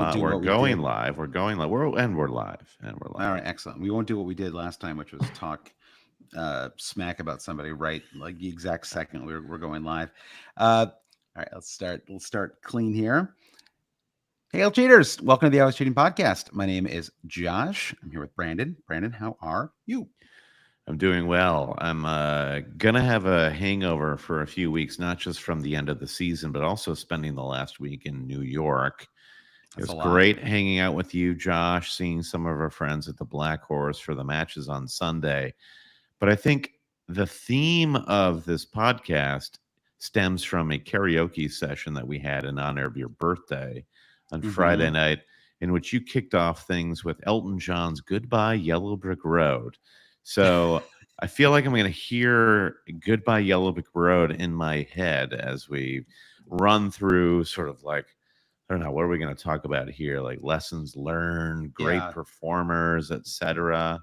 Do We're what we going did. live. We're going live. We're live. And we're All live. right, excellent. We won't do what we did last time, which was talk smack about somebody right like the exact second we're going live. All right, let's start. We'll start clean here. Hey, all cheaters! Welcome to the Always Cheating Podcast. My name is Josh. I'm here with Brandon. Brandon, how are you? I'm doing well. I'm gonna have a hangover for a few weeks, not just from the end of the season, but also spending the last week in New York. It That's a was lot. great hanging out with you, Josh, seeing some of our friends at the Black Horse for the matches on Sunday. But I think the theme of this podcast stems from a karaoke session that we had in honor of your birthday on Friday Mm-hmm. night, in which you kicked off things with Elton John's Goodbye Yellow Brick Road. So I feel like I'm going to hear Goodbye Yellow Brick Road in my head as we run through sort of like, I don't know, what are we going to talk about here? Like lessons learned, great Yeah, performers, etc.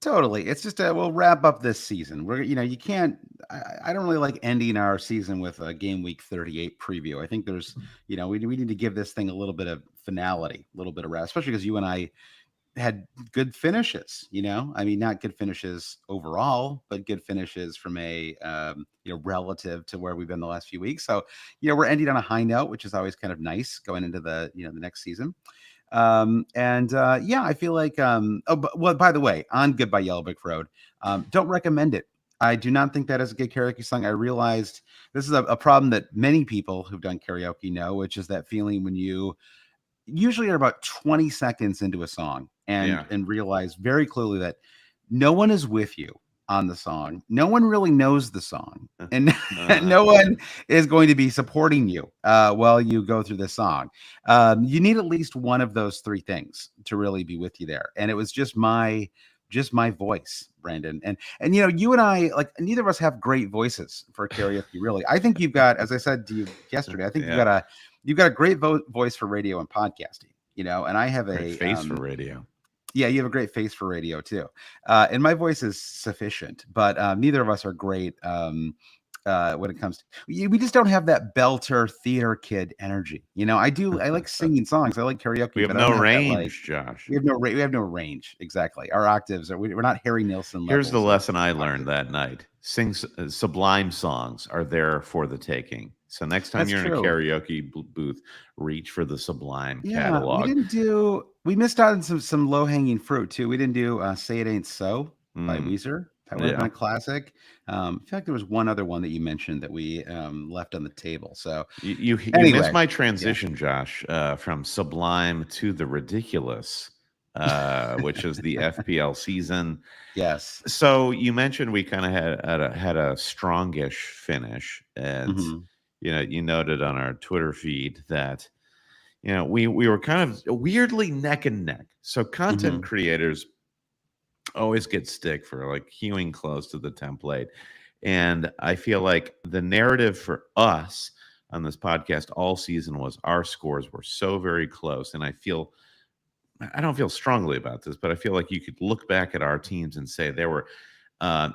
totally. It's just we'll wrap up this season. You can't. I don't really like ending our season with a game week 38 preview. I think there's, we need to give this thing a little bit of finality, a little bit of rest, especially because you and I had good finishes. I mean, not good finishes overall, but good finishes from a relative to where we've been the last few weeks. So we're ending on a high note, which is always kind of nice going into the next season. I feel like well, by the way, on Goodbye Yellow Brick Road, don't recommend it. I do not think that is a good karaoke song. I realized this is a problem that many people who've done karaoke know, which is that feeling when you usually are about 20 seconds into a song and Yeah. realize very clearly that no one is with you on the song. No one really knows the song, and Uh, no one is going to be supporting you while you go through the song. You need at least one of those three things to really be with you there. And it was just my voice, Brandon. And you and I, like, neither of us have great voices for karaoke, really. I think you've got, as I said to you yesterday, I think yeah. you've got a great voice for radio and podcasting, and I have Great a face for radio. yeah, you have a great face for radio too. And my voice is sufficient, but neither of us are great when it comes to we just don't have that belter theater kid energy. I like singing songs. I like We karaoke, have but I no don't have that, like, range, Josh. we have no range. Exactly. Our octaves we're not Harry Nilsson Here's the levels of lesson I learned octave. that night. Sublime songs are there for the taking. So next time That's you're in a true. karaoke booth, reach for the Sublime Yeah, catalog. we missed out on some low hanging fruit too. We didn't do "Say It Ain't So" by Mm, Weezer. That would have been yeah. a classic. I feel like there was one other one that you mentioned that we left on the table. So You missed anyway, my yeah, transition, Josh, from Sublime to the Ridiculous, which is the FPL season. yes, So you mentioned we kind of had a strongish finish, and hmm you noted on our Twitter feed that we were kind of weirdly neck and neck. So content hmm creators always get stick for like hewing close to the template, and I feel like the narrative for us on this podcast all season was our scores were so very close, and I don't feel strongly about this, but I feel like you could look back at our teams and say there were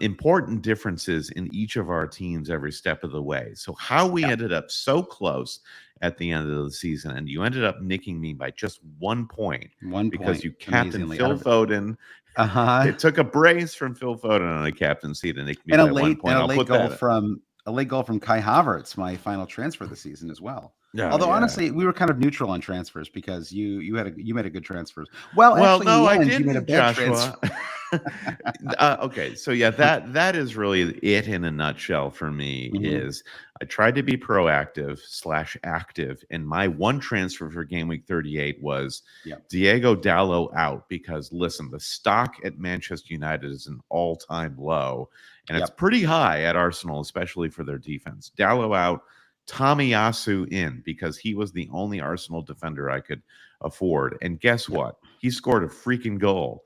important differences in each of our teams every step of the way. So how we yeah, ended up so close at the end of the season, and you ended up nicking me by just 1 point 1 point, because you captained amazingly out Phil of Foden. uh-huh. It took a brace from Phil Foden on a captain seat to nick me And a by one late and point. a I'll late put goal that. from Kai Havertz, my final transfer of the season as well. Oh Although yeah. honestly, we were kind of neutral on transfers because you made a good transfers. Well, Well, actually, in no, the I end, you made a didn't, bad transfer. Joshua. Okay, so yeah, that is really it in a nutshell for me. hmm Is I tried to be proactive slash active, and my one transfer for game week 38 was Yeah, Diego Dallo out because listen, the stock at Manchester United is an all-time low, and it's yep, pretty high at Arsenal, especially for their defense. Dallo out, Tomiyasu in because he was the only Arsenal defender I could afford. And guess yep. what? He scored a freaking goal.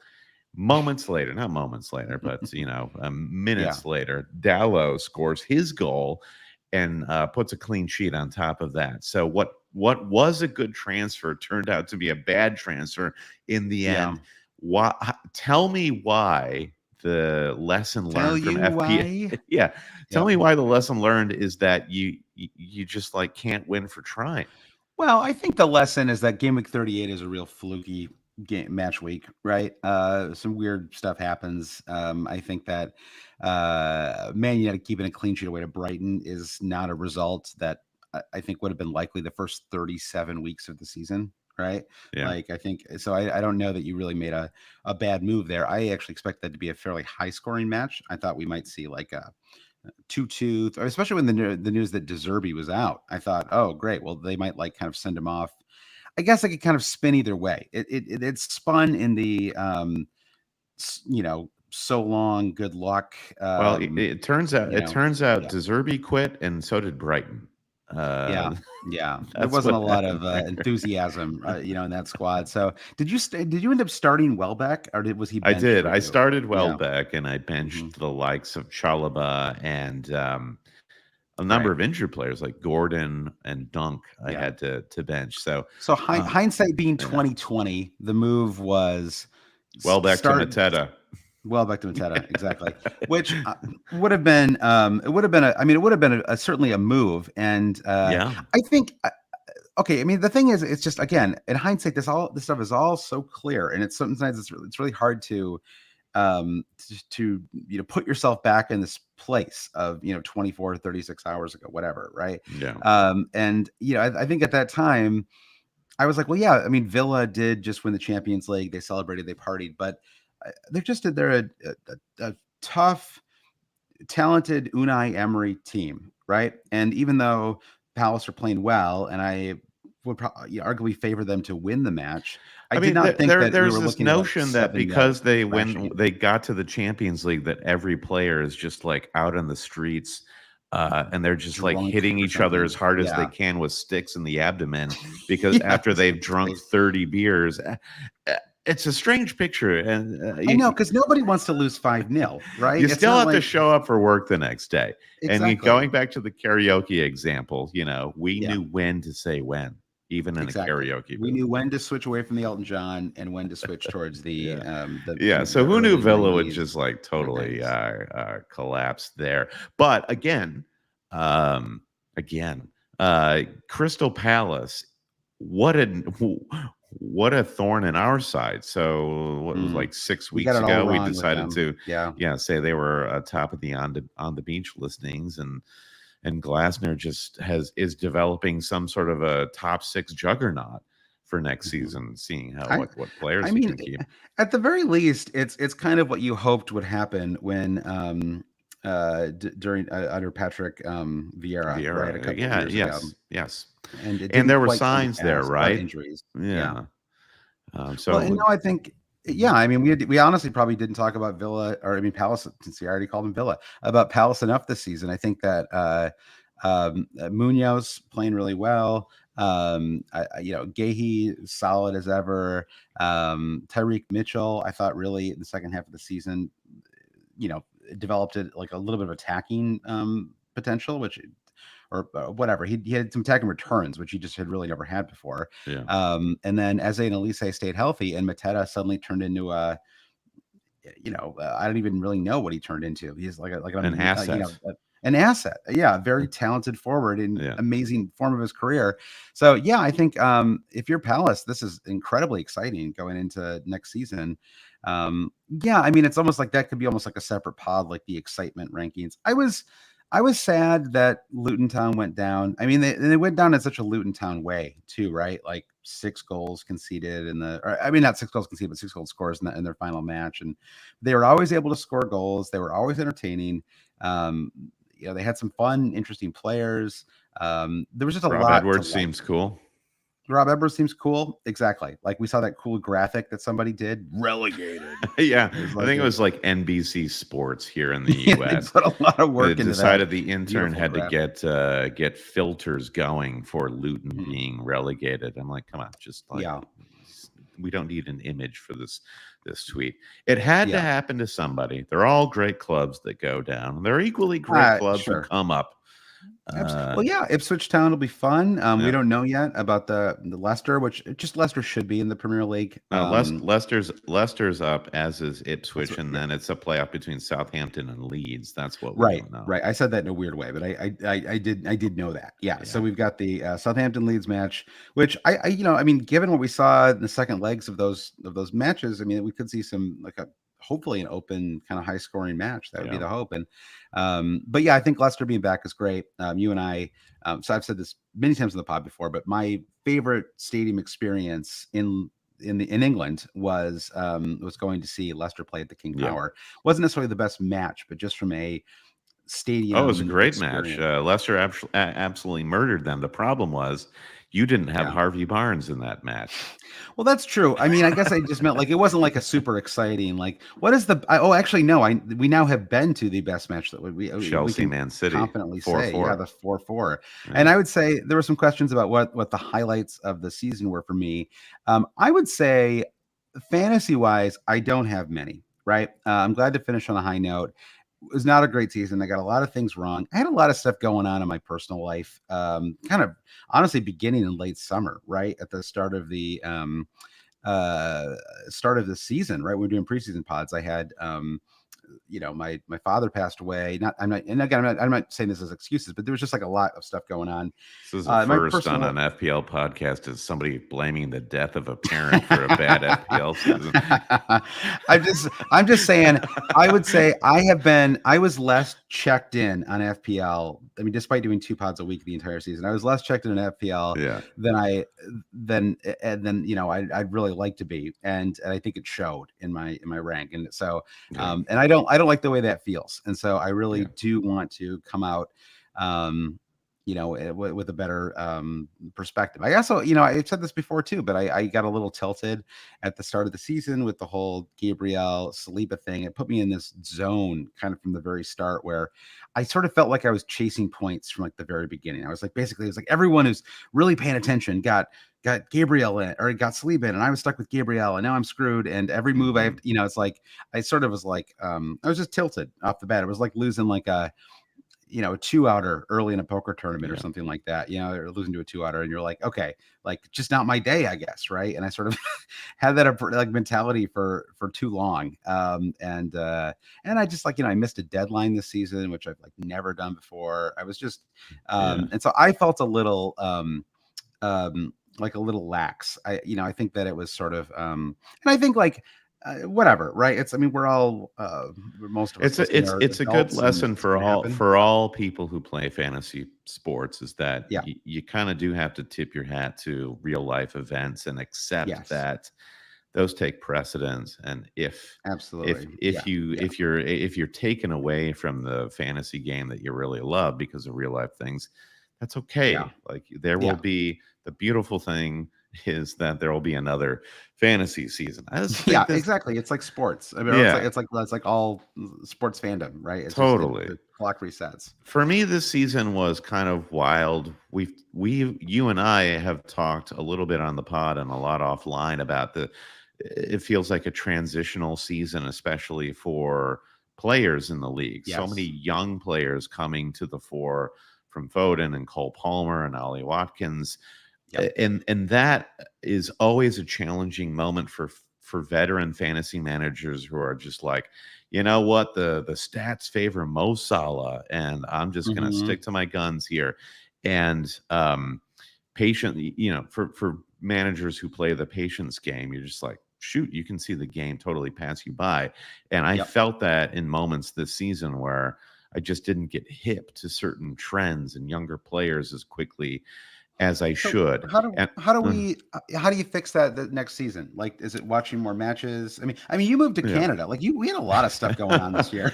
Moments later, not moments later, but Yeah. minutes later, Dallo scores his goal and puts a clean sheet on top of that. So what was a good transfer turned out to be a bad transfer in the Yeah. end. Why? Tell me why the lesson Tell learned from you FPL. why. Yeah, tell Yep. me why the lesson learned is that you just like can't win for trying. Well, I think the lesson is that game week 38 is a real fluky game match week, right? Some weird stuff happens. I think that Man United keeping a clean sheet away to Brighton is not a result that I think would have been likely the first 37 weeks of the season, right? Yeah. Like I think so. I don't know that you really made a bad move there. I actually expect that to be a fairly high scoring match. I thought we might see like a 2-2, especially when the news that De Zerbi was out. I thought, oh, great. Well, they might like kind of send him off. I guess I could kind of spin either way. It spun in the so long, good luck. Well, it turns out Yeah, De Zerbi quit, and so did Brighton. yeah, Uh, yeah. There that's wasn't a what lot of happened there. enthusiasm, in that squad. So did you end up starting Welbeck, or was he I benched did. for I you? started Yeah. Welbeck, and I Hmm. benched the likes of Chalaba and a number Right. of injured players like Gordon and Dunk. I Yeah. had to bench. So So uh, hindsight being yeah, 2020, the move was Welbeck to start. Mateta. Well, back to Mateta, exactly. Which would have been, it would have been, it would have been certainly a move. And Yeah, I think, okay, I mean, the thing is, it's just again, in hindsight, this stuff is all so clear, and it's sometimes it's really hard to put yourself back in this place of 24 36 hours ago, whatever, right? yeah. And I think at that time I was like, well, yeah. I mean, Villa did just win the Champions League. They celebrated, they partied, but they're a tough, talented Unai Emery team, right? And even though Palace are playing well, and I would probably arguably favor them to win the match, I I did mean, not think that we there's were this looking at a notion that 7-0 because they thrashing when it. they got to the Champions League, that every player is just like out in the streets, and they're just like Drunk hitting or each other something. as hard as they Yeah. can with sticks in the abdomen because Yeah, after they've drunk exactly. 30 beers. It's a strange picture, and I know, because nobody wants to lose 5-0, right? you It's still not have to like show up for work the next day. And exactly. going back to the karaoke example, we Yeah. knew when to say when, even in a Exactly. karaoke We booth. knew when to switch away from the Elton John and when to switch towards Yeah. the Yeah, so who knew early Villa would 90s, just like mid totally 90s. collapse there? But um, again, Crystal Palace, what a what a thorn in our side. So what was Mm. like 6 We got weeks it all ago, we wrong with decided them. to Yeah. say they were top of the on the beach listings, and Glasner just is developing some sort of a top six juggernaut for next Mhm. season, seeing how I what I players he mean, can keep. at the very least, it's kind of what you hoped would happen when during under Patrick Vieira, right, a Vieira, couple of yeah, years ago, yes, and it and didn't there were quite come to signs there, pass. A lot of right? injuries. Yeah. Yeah. Well, and So no, I think, yeah, mhm. I mean, we honestly probably didn't talk about Villa, or I mean Palace, since you already called him Villa, about Palace enough this season. I think that Munoz playing really well. Gahey solid as ever. Tyreek Mitchell, I thought really in the second half of the season, developed it like a little bit of attacking potential, which or whatever. He had some attacking returns, which he just had really never had before. Yeah, And then Eze and Elise stayed healthy, and Mateta suddenly turned into I don't even really know what he turned into. He's like an asset. an asset. Yeah, very talented forward in Yeah, amazing form of his career. So yeah, I think if you're Palace, this is incredibly exciting going into next season. Yeah, I mean, it's almost like that could be almost like a separate pod, like the excitement rankings. I was sad that Luton Town went down. I mean, they went down in such a Luton Town way too, right? Like 6 goals conceded I mean, not 6 goals conceded, but 6 goal scores in their final match, and they were always able to score goals. They were always entertaining. Um, they had some fun, interesting players. There was just a Rob lot to Edwards like. seems cool. Rob Edwards seems cool. Exactly. Like we saw that cool graphic that somebody did. Relegated. Yeah, It was I like think it was like NBC Sports here in the yeah, they U.S. put a lot of They work into that decided the intern beautiful had to graphic. get filters going for Luton Mhm. being relegated. I'm like, come on, just like Yeah. we don't need an image for this tweet. It had to Yeah. happen to somebody. They're all great clubs that go down, and they're equally great clubs who Sure. come up. Well, yeah, Ipswich Town will be fun. We Yeah. don't know yet about the Leicester, which just Leicester should be in the Premier League. Leicester's up, as is That's Ipswich, what, and yeah. then it's a playoff between Southampton and Leeds. That's what we Right, don't know. right. I said that in a weird way, but I did know that. Yeah. So Yeah, we've got the Southampton Leeds match, which I mean, given what we saw in the second legs of those matches, I mean, we could see some like a hopefully an open kind of high scoring match. That would be yeah. the hope. And but yeah, I think Leicester being back is great. You and I, so I've said this many times in the pod before, but my favorite stadium experience in England was going to see Leicester play at the King Yeah. Power. Wasn't necessarily the best match, but just from a Oh, it was a stadium great match. experience. Leicester absolutely murdered them. The problem was you didn't have Yeah. Harvey Barnes in that match. Well, that's true. I mean, I guess I just meant like it wasn't like a super exciting. Like, what is the? Oh, actually, no. We now have been to the best match that we Chelsea, can Man City, confidently say, yeah, 4-4. the 4-4. Yeah. And I would say there were some questions about what the highlights of the season were for me. I would say, fantasy wise, I don't have many. Right. I'm glad to finish on a high note. It was not a great season. I got a lot of things wrong. I had a lot of stuff going on in my personal life. Kind of honestly beginning in late summer, right at the uh start of the season, right? We were doing preseason pods. I had my father passed away. Not I'm not and again I'm not saying this as excuses, but there was just like a lot of stuff going on. This is a My first on personal an FPL podcast, is somebody blaming the death of a parent for a bad FPL season. I'm just saying, I would say I was less checked in on FPL. I mean, despite doing 2 pods a week the entire season, I was less checked in on FPL Yeah. than I'd really like to be. And I think it showed in my rank. And so Yeah. and I don't like the way that feels. And so I really Yeah. do want to come out with a better perspective. I also, I've said this before too, but I got a little tilted at the start of the season with the whole Gabriel Saliba thing. It put me in this zone kind of from the very start where I sort of felt like I was chasing points from like the very beginning. I was like, basically, it was like everyone who's really paying attention got Gabriel in or got Saliba in, and I was stuck with Gabriel, and now I'm screwed. And every move I have, it's like I sort of was like, I was just tilted off the bat. It was like losing like a 2-outer early in a poker tournament or Yeah. something like that, or losing to a 2-outer, and you're like, okay, like just not my day, I guess. Right. And I sort of had that like mentality for too long. And I just like, I missed a deadline this season, which I've like never done before. I was just, Yeah. and so I felt a little, like a little lax. I think that it was sort of, and I think like, whatever, right? I mean, we're all, most of us. It's a good lesson for all people who play fantasy sports, is that Yeah. you kind of do have to tip your hat to real life events and accept Yes. that those take precedence. And Absolutely. if you're taken away from the fantasy game that you really love because of real life things, that's okay. Yeah. Like there will be, the beautiful thing is that there will be another fantasy season. Yeah, exactly. It's like sports. I mean, it's like all sports fandom, right? It's totally. Just the clock resets. For me, this season was kind of wild. You and I have talked a little bit on the pod and a lot offline about it feels like a transitional season, especially for players in the league. Yes. So many young players coming to the fore, from Foden and Cole Palmer and Ollie Watkins. Yep. And that is always a challenging moment for veteran fantasy managers who are just like, you know what, the stats favor Mo Salah, and I'm just going to stick to my guns here. And patient, for managers who play the patience game, you're just like, shoot, you can see the game totally pass you by. And I felt that in moments this season where I just didn't get hip to certain trends and younger players as quickly as I should. How do you fix that the next season? Like, is it watching more matches? I mean, you moved to Canada. Like we had a lot of stuff going on this year.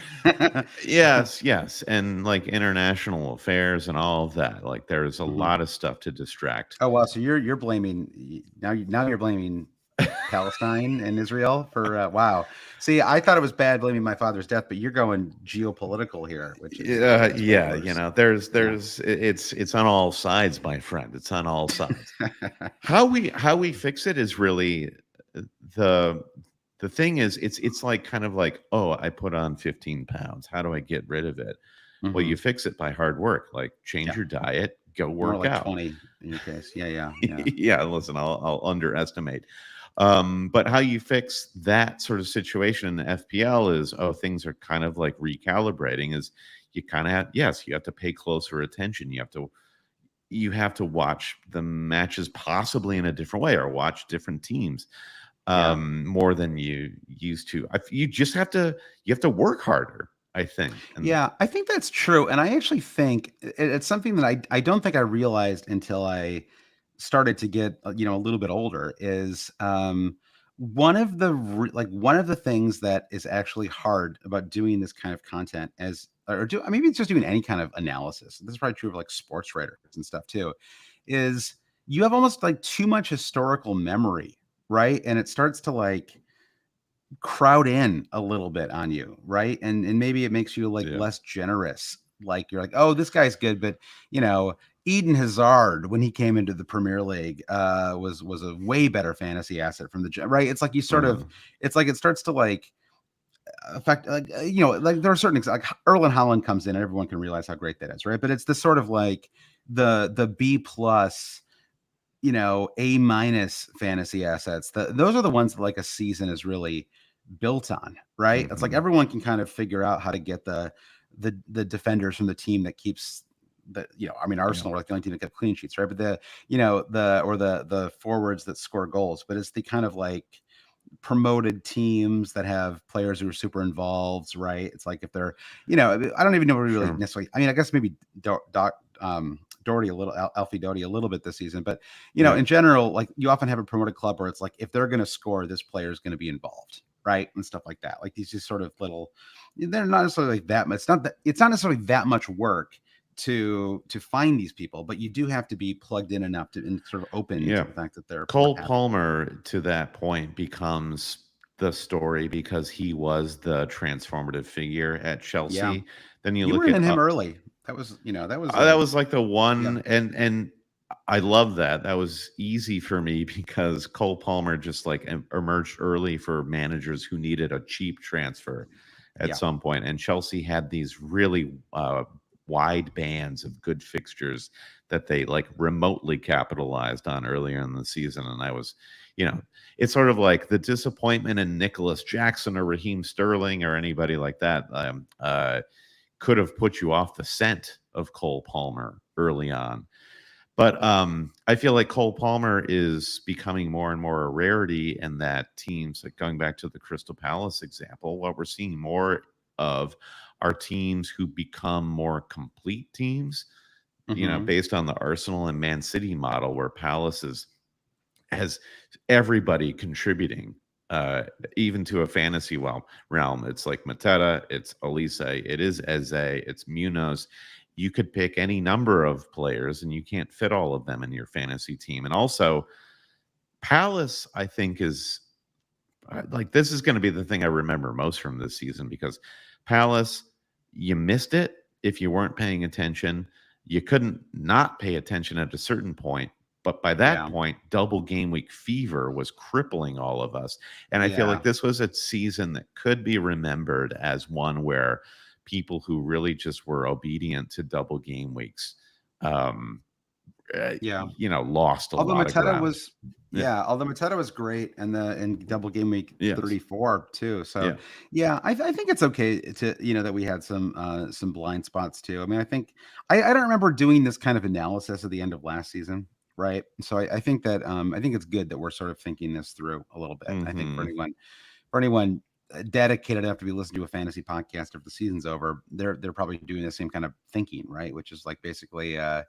Yes. And like international affairs and all of that. Like there's a lot of stuff to distract. Oh, wow. So you're blaming now you're blaming Palestine and Israel for wow. See, I thought it was bad blaming my father's death, but you're going geopolitical here, which is there's it's on all sides, my friend. It's on all sides. How we fix it is really the thing is it's like kind of like, oh, I put on 15 pounds. How do I get rid of it? Well, you Hmm. fix it by hard work, like change Yeah. your diet, go More work like out. 20 in your case. Yeah. Yeah. Yeah. Yeah, listen, I'll underestimate. But how you fix that sort of situation in FPL is, oh, things are kind of like recalibrating. Is you kind of have, yes, you have to pay closer attention. You have to watch the matches possibly in a different way, or watch different teams Yeah. more than you used to. You just have to work harder, I think. And Yeah, I think that's true, and I actually think it's something that I don't think I realized until I started to get, a little bit older is, one of the things that is actually hard about doing this kind of content as or do maybe it's just doing any kind of analysis. This is probably true of, like, sports writers and stuff too, is you have almost, like, too much historical memory, right? And it starts to, like, crowd in a little bit on you, right? And maybe it makes you like yeah, less generous. Like you're like, oh, this guy's good, but you know, Eden Hazard when he came into the Premier League was a way better fantasy asset from right. It's like you sort uh, of, it's like it starts to like affect like like there are certain like Erling Haaland comes in and everyone can realize how great that is, right? But it's the sort of like the B plus A minus fantasy assets. Those are the ones that like a season is really built on, right? It's like mhm, everyone can kind of figure out how to get the defenders from the team that keeps I mean, yeah, Arsenal are like the only team that kept clean sheets, right? But the forwards that score goals, but it's the kind of like promoted teams that have players who are super involved, right? It's like if they're, I don't even know what really sure, necessarily. I mean, I guess maybe Doherty a little, Alfie Doherty a little bit this season, but yeah, in general, like you often have a promoted club where it's like if they're going to score, this player is going to be involved, right, and stuff like that. Like these just sort of little, they're not necessarily like that much. It's not necessarily that much work to find these people, but you do have to be plugged in enough to and sort of open yeah. to the fact that they're what Cole happened. Palmer, to that point, becomes the story because he was the transformative figure at Yeah. Chelsea. Then you You were look in at him early. That was that a was like the yeah, one, and I love that. That was easy for me because Cole Palmer just like emerged early for managers who needed a cheap transfer at yeah, some point, and Chelsea had these really wide bands of good fixtures that they like remotely capitalized on earlier in the season, and I was, you know, it's sort of like the disappointment in Nicholas Jackson or Raheem Sterling or anybody like that. Could have put you off the scent of Cole Palmer early on. But I feel like Cole Palmer is becoming more and more a rarity, and that teams, like going back to the Crystal Palace example, what we're seeing more of are teams who become more complete teams, mhm, based on the Arsenal and Man City model, where Palace has everybody contributing, uh, even to a fantasy realm. It's like Mateta, it's Elise, it is Eze, it's Munoz. You could pick any number of players, and you can't fit all of them in your fantasy team. And also, Palace, I think, is like this is going to be the thing I remember most from this season because Palace, you missed it if you weren't paying attention. You couldn't not pay attention at a certain point. But by that yeah, point, double game week fever was crippling all of us. And I feel yeah, like this was a season that could be remembered as one where people who really just were obedient to double game weeks, um, yeah. lost a Although lot of Mateta ground. was Yeah. yeah, although Mateta was great and the in double game week Yes. 34 too. So Yeah. yeah, I think it's okay to that we had some blind spots too. I mean, I think I don't remember doing this kind of analysis at the end of last season, right? So I think that I think it's good that we're sort of thinking this through a little bit. I think Hmm. for anyone dedicated enough to be listening to a fantasy podcast if the season's over, they're probably doing the same kind of thinking, right? Which is like basically how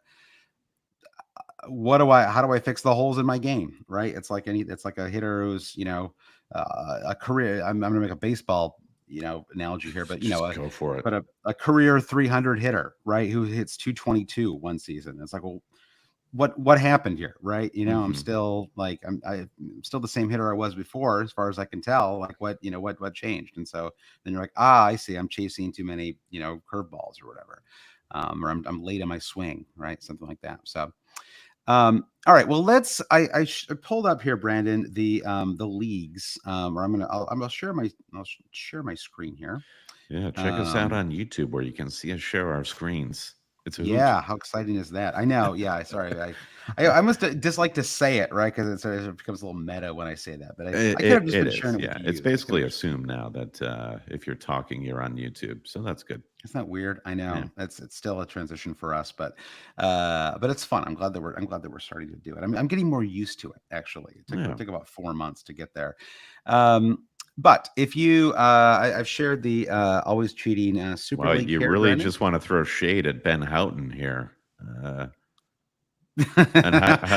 do I fix the holes in my game, right? It's like a hitter who's, a career. I'm going to make a baseball, analogy here, but Just go for it. a career 300 hitter, right? Who hits 222 one season. It's like, well, what happened here, right? I'm Mhm. still like I'm still the same hitter I was before, as far as I can tell. Like what changed? And so then you're like, I see, I'm chasing too many, curveballs or whatever, or I'm late in my swing, right? Something like that. So all right. Well, I pulled up here, Brandon, the leagues. Or I'll share my screen here. Yeah, check us out Um, on YouTube where you can see us share our screens. It's a hoot. yeah, how exciting is that? I know. Yeah, sorry. I must dislike to say it, right? Because it becomes a little meta when I say that. But I could have just It been is. sharing it with Yeah, it's you. I could basically have been. assumed now that if you're talking, you're on YouTube. So that's good. It's not weird. I know. Yeah. It's still a transition for us, but it's fun. I'm glad that we're starting to do it. I'm getting more used to it. Actually, Yeah. it took about 4 months to get there. Um, but if you, I've shared the always cheating Super Well, League you here, really Brendan. just want to throw shade at Ben Houghton here. And Oh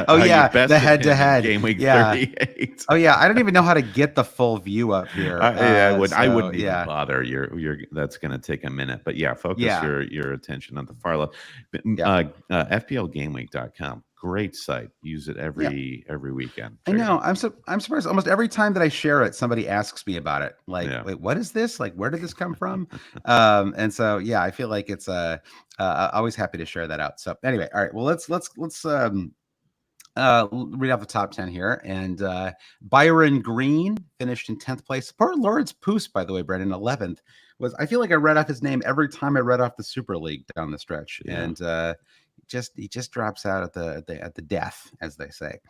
how you yeah, the bested head to him in head. game week Yeah. 38. Oh yeah, I don't even know how to get the full view up here. I So wouldn't even yeah, bother. You're that's going to take a minute, but yeah, focus yeah, your attention on the far left. yeah, FPLgameweek.com, great site. Use it yeah. every weekend. I Check it know. out. I'm surprised. Almost every time that I share it, somebody asks me about it. Like, Yeah. wait, what is this? Like, where did this come from? And so yeah, I feel like it's always happy to share that out. So anyway, all right. Well, let's read off the top 10 here. And Byron Green finished in 10th place. Poor Lawrence Poos, by the way, Brendan, 11th. I feel like I read off his name every time I read off the Super League down the stretch. Yeah. And he just drops out at the death, as they say.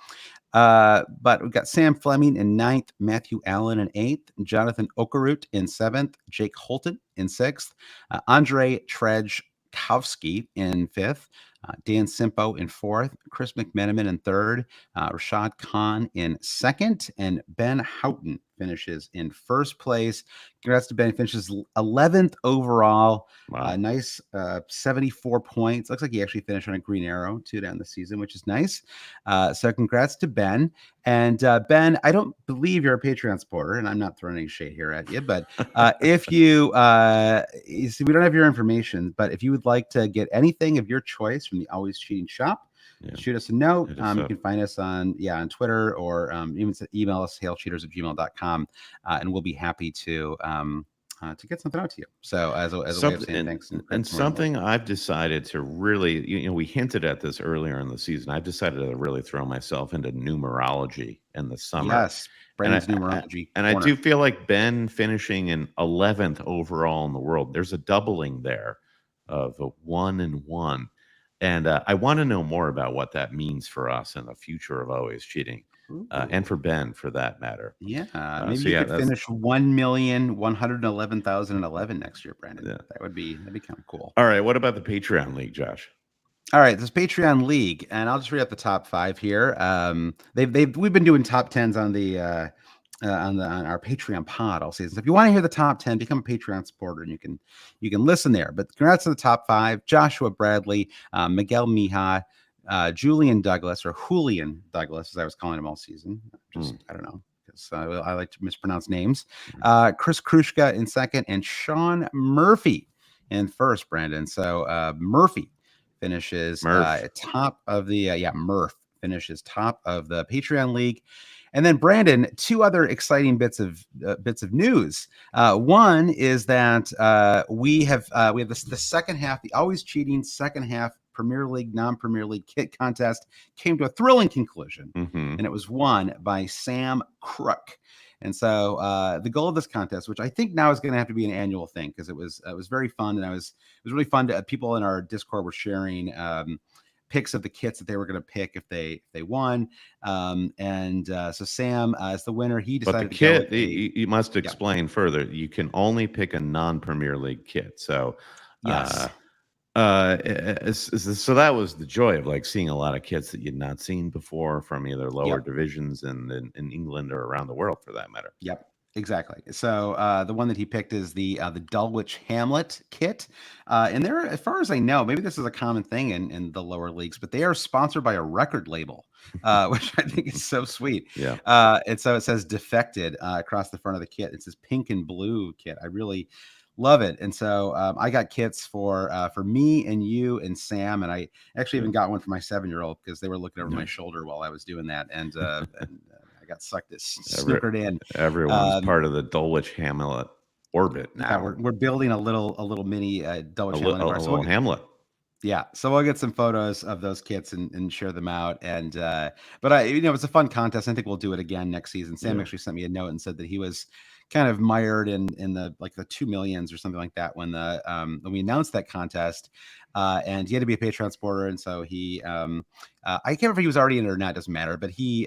But we've got Sam Fleming in ninth, Matthew Allen in eighth, Jonathan Okerut in seventh, Jake Holton in sixth, Andre Trejkowski in fifth, Dan Simpo in fourth, Chris McMenamin in third, Rashad Khan in second, and Ben Houghton finishes in first place. Congrats to Ben. He finishes 11th overall. Wow. Nice 74 points. Looks like he actually finished on a green arrow too down the season, which is nice. So congrats to Ben. And Ben, I don't believe you're a Patreon supporter, and I'm not throwing any shade here at you, but if you see, we don't have your information, but if you would like to get anything of your choice from the Always Cheating shop, shoot us a note. You can find us on Twitter, or even email us hailcheaters@gmail.com, and we'll be happy to get something out to you. So as a way of saying thanks. And something I've decided to really, we hinted at this earlier in the season. I've decided to really throw myself into numerology in the summer. Yes, Brandon's numerology. And I do feel like Ben finishing in 11th overall in the world, there's a doubling there of a 1 and 1. And I want to know more about what that means for us in the future of Always Cheating, and for Ben, for that matter. Yeah, maybe you could finish 1,111,011 next year, Brandon. Yeah. That'd be kind of cool. All right, what about the Patreon League, Josh? All right, this Patreon League, and I'll just read out the top 5 here. We've been doing top 10s on the on our Patreon pod all season. So if you want to hear the top 10, become a Patreon supporter, and you can listen there. But congrats to the top 5: Joshua Bradley, Miguel Mija, Julian Douglas, or Julian Douglas, as I was calling him all season. I don't know, because I like to mispronounce names. Chris Krushka in second, and Sean Murphy in first, Brandon. So Murphy finishes top of the Murph finishes top of the Patreon League. And then Brandon, 2 other exciting bits of news. One is that we have the second half, the Always Cheating second half Premier League, non-Premier League kit contest came to a thrilling conclusion, and it was won by Sam Crook. And so the goal of this contest, which I think now is going to have to be an annual thing, because it was very fun, and it was really fun to people in our Discord were sharing picks of the kits that they were going to pick if they won. So Sam, as the winner, he decided but the kit, you must explain further. You can only pick a non-Premier League kit. So yes. So that was the joy of like seeing a lot of kits that you'd not seen before from either lower divisions in England or around the world, for that matter. Yep. Exactly. So the one that he picked is the Dulwich Hamlet kit, and they're, as far as I know, maybe this is a common thing in the lower leagues, but they are sponsored by a record label, which I think is so sweet. Yeah. And so it says "Defected" across the front of the kit. It's this pink and blue kit. I really love it. And so I got kits for me and you and Sam, and I actually even got one for my 7-year-old, because they were looking over my shoulder while I was doing that, and got sucked snookered in. Everyone's part of the Dulwich Hamlet orbit now. Yeah, we're building a little mini Dulwich Hamlet. A little Hamlet. Yeah, so we'll get some photos of those kits and share them out. And but it's a fun contest. I think we'll do it again next season. Sam Yeah. actually sent me a note and said that he was kind of mired in the like the 2 millions or something like that when we announced that contest. And he had to be a Patreon supporter, and so he I can't remember if he was already in it or not. Doesn't matter. But he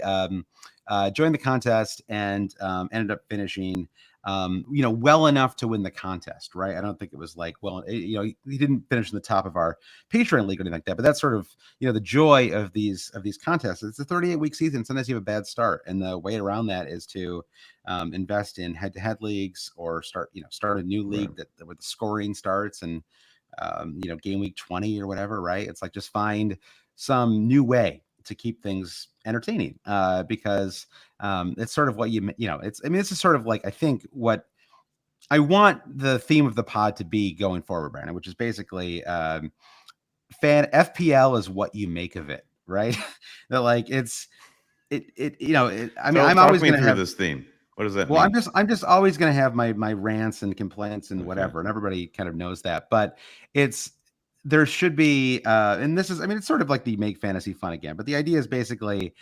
joined the contest and ended up finishing well enough to win the contest, right? I don't think it was like, he didn't finish in the top of our Patreon league or anything like that. But that's sort of, the joy of these contests. It's a 38-week season. Sometimes you have a bad start, and the way around that is to invest in head-to-head leagues or start a new league Right. where the scoring starts and game week 20 or whatever, right? It's like just find some new way to keep things entertaining because it's sort of what this is sort of like, I think, what I want the theme of the pod to be going forward, Brandon, which is basically FPL is what you make of it, right? That like So I'm talk always me going to through have. this theme. What does that Well, mean? I'm just always going to have my rants and complaints and Okay. whatever, and everybody kind of knows that. But it's there should be, and this is, it's sort of like the make fantasy fun again. But the idea is basically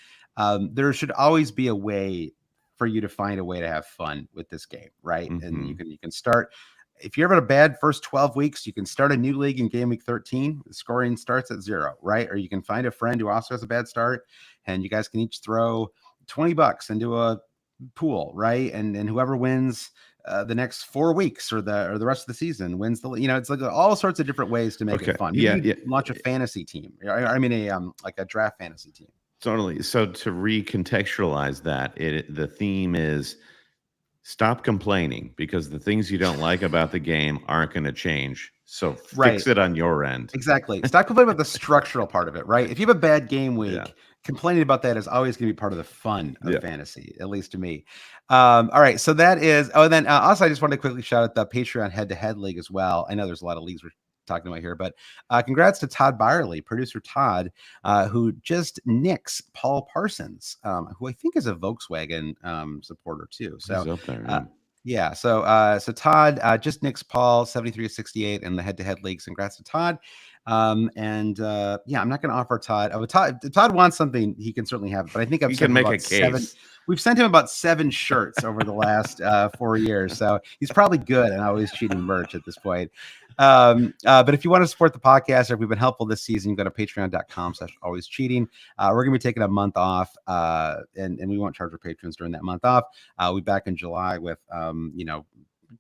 there should always be a way for you to find a way to have fun with this game, right? And Mm-hmm. you can start. If you're having a bad first 12 weeks, you can start a new league in game week 13. The scoring starts at 0, right? Or you can find a friend who also has a bad start, and you guys can each throw $20 into a pool, right? And whoever wins the next 4 weeks or the rest of the season wins the. It's like all sorts of different ways to make it Okay. fun. Maybe Yeah. you Yeah. launch a fantasy team. I mean a like a draft fantasy team. Totally. So to recontextualize that, the theme is stop complaining because the things you don't like about the game aren't going to change. So Right. fix it on your end. Exactly. Stop complaining about the structural part of it, right? If you have a bad game Yeah. week, complaining about that is always going to be part of the fun of Yeah. fantasy, at least to me. All right. So that is, and then also I just wanted to quickly shout out the Patreon head-to-head league as well. I know there's a lot of leagues we're talking about here, but congrats to Todd Byerly, producer Todd, who just nicks Paul Parsons, who I think is a Volkswagen supporter too. He's So, up there. uh, Yeah. yeah, so Todd just nicks Paul 73-68 in the head-to-head leagues. Congrats to Todd. I'm not going to offer Todd. Oh, Todd wants something, he can certainly have it, but I think I've You sent can him make a about seven. case. We've sent him about 7 shirts over the last 4 years, so he's probably good and always cheating merch at this point. But if you want to support the podcast, or if we've been helpful this season, go to patreon.com/always cheating. We're gonna be taking a month off, and we won't charge our patrons during that month off. We'll be back in July with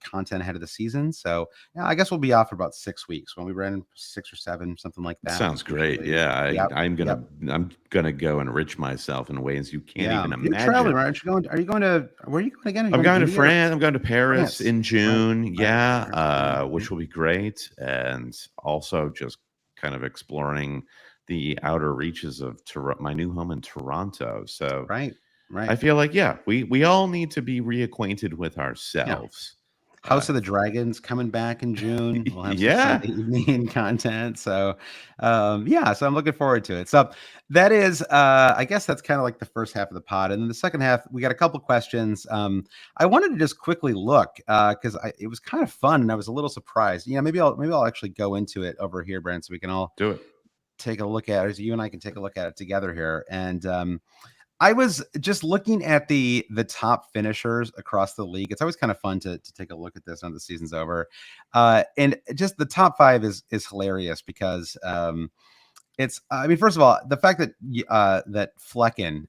content ahead of the season. So yeah, I guess we'll be off for about 6 weeks. When we ran 6 or 7, something like that. Sounds great. Usually. Yeah. Yep. I'm Yep. gonna go enrich myself in ways you can't Yeah. even You're traveling, imagine. right? Are you going to where are you going again? Are you I'm going going to to India or France. I'm going to Paris France? in June. Right. Yeah, Mhm. which will be great, and also just kind of exploring the outer reaches of my new home in Toronto. So Right. I Right. feel like, yeah, we all need to be reacquainted with Yeah. ourselves. Uh, House of the Dragons coming back in June. We'll have some yeah, Sunday evening content. So, so I'm looking forward to it. So that is, I guess that's kind of like the first half of the pod, and then the second half, we got a couple questions. I wanted to just quickly look because it was kind of fun, and I was a little surprised. Maybe I'll actually go into it over here, Brent, so we can all do it. take a look at it. So you and I can take a look at it together here, and I was just looking at the top finishers across the league. It's always kind of fun to take a look at this when the season's over, and just the top 5 is hilarious because it's. First of all, the fact that that Flecken,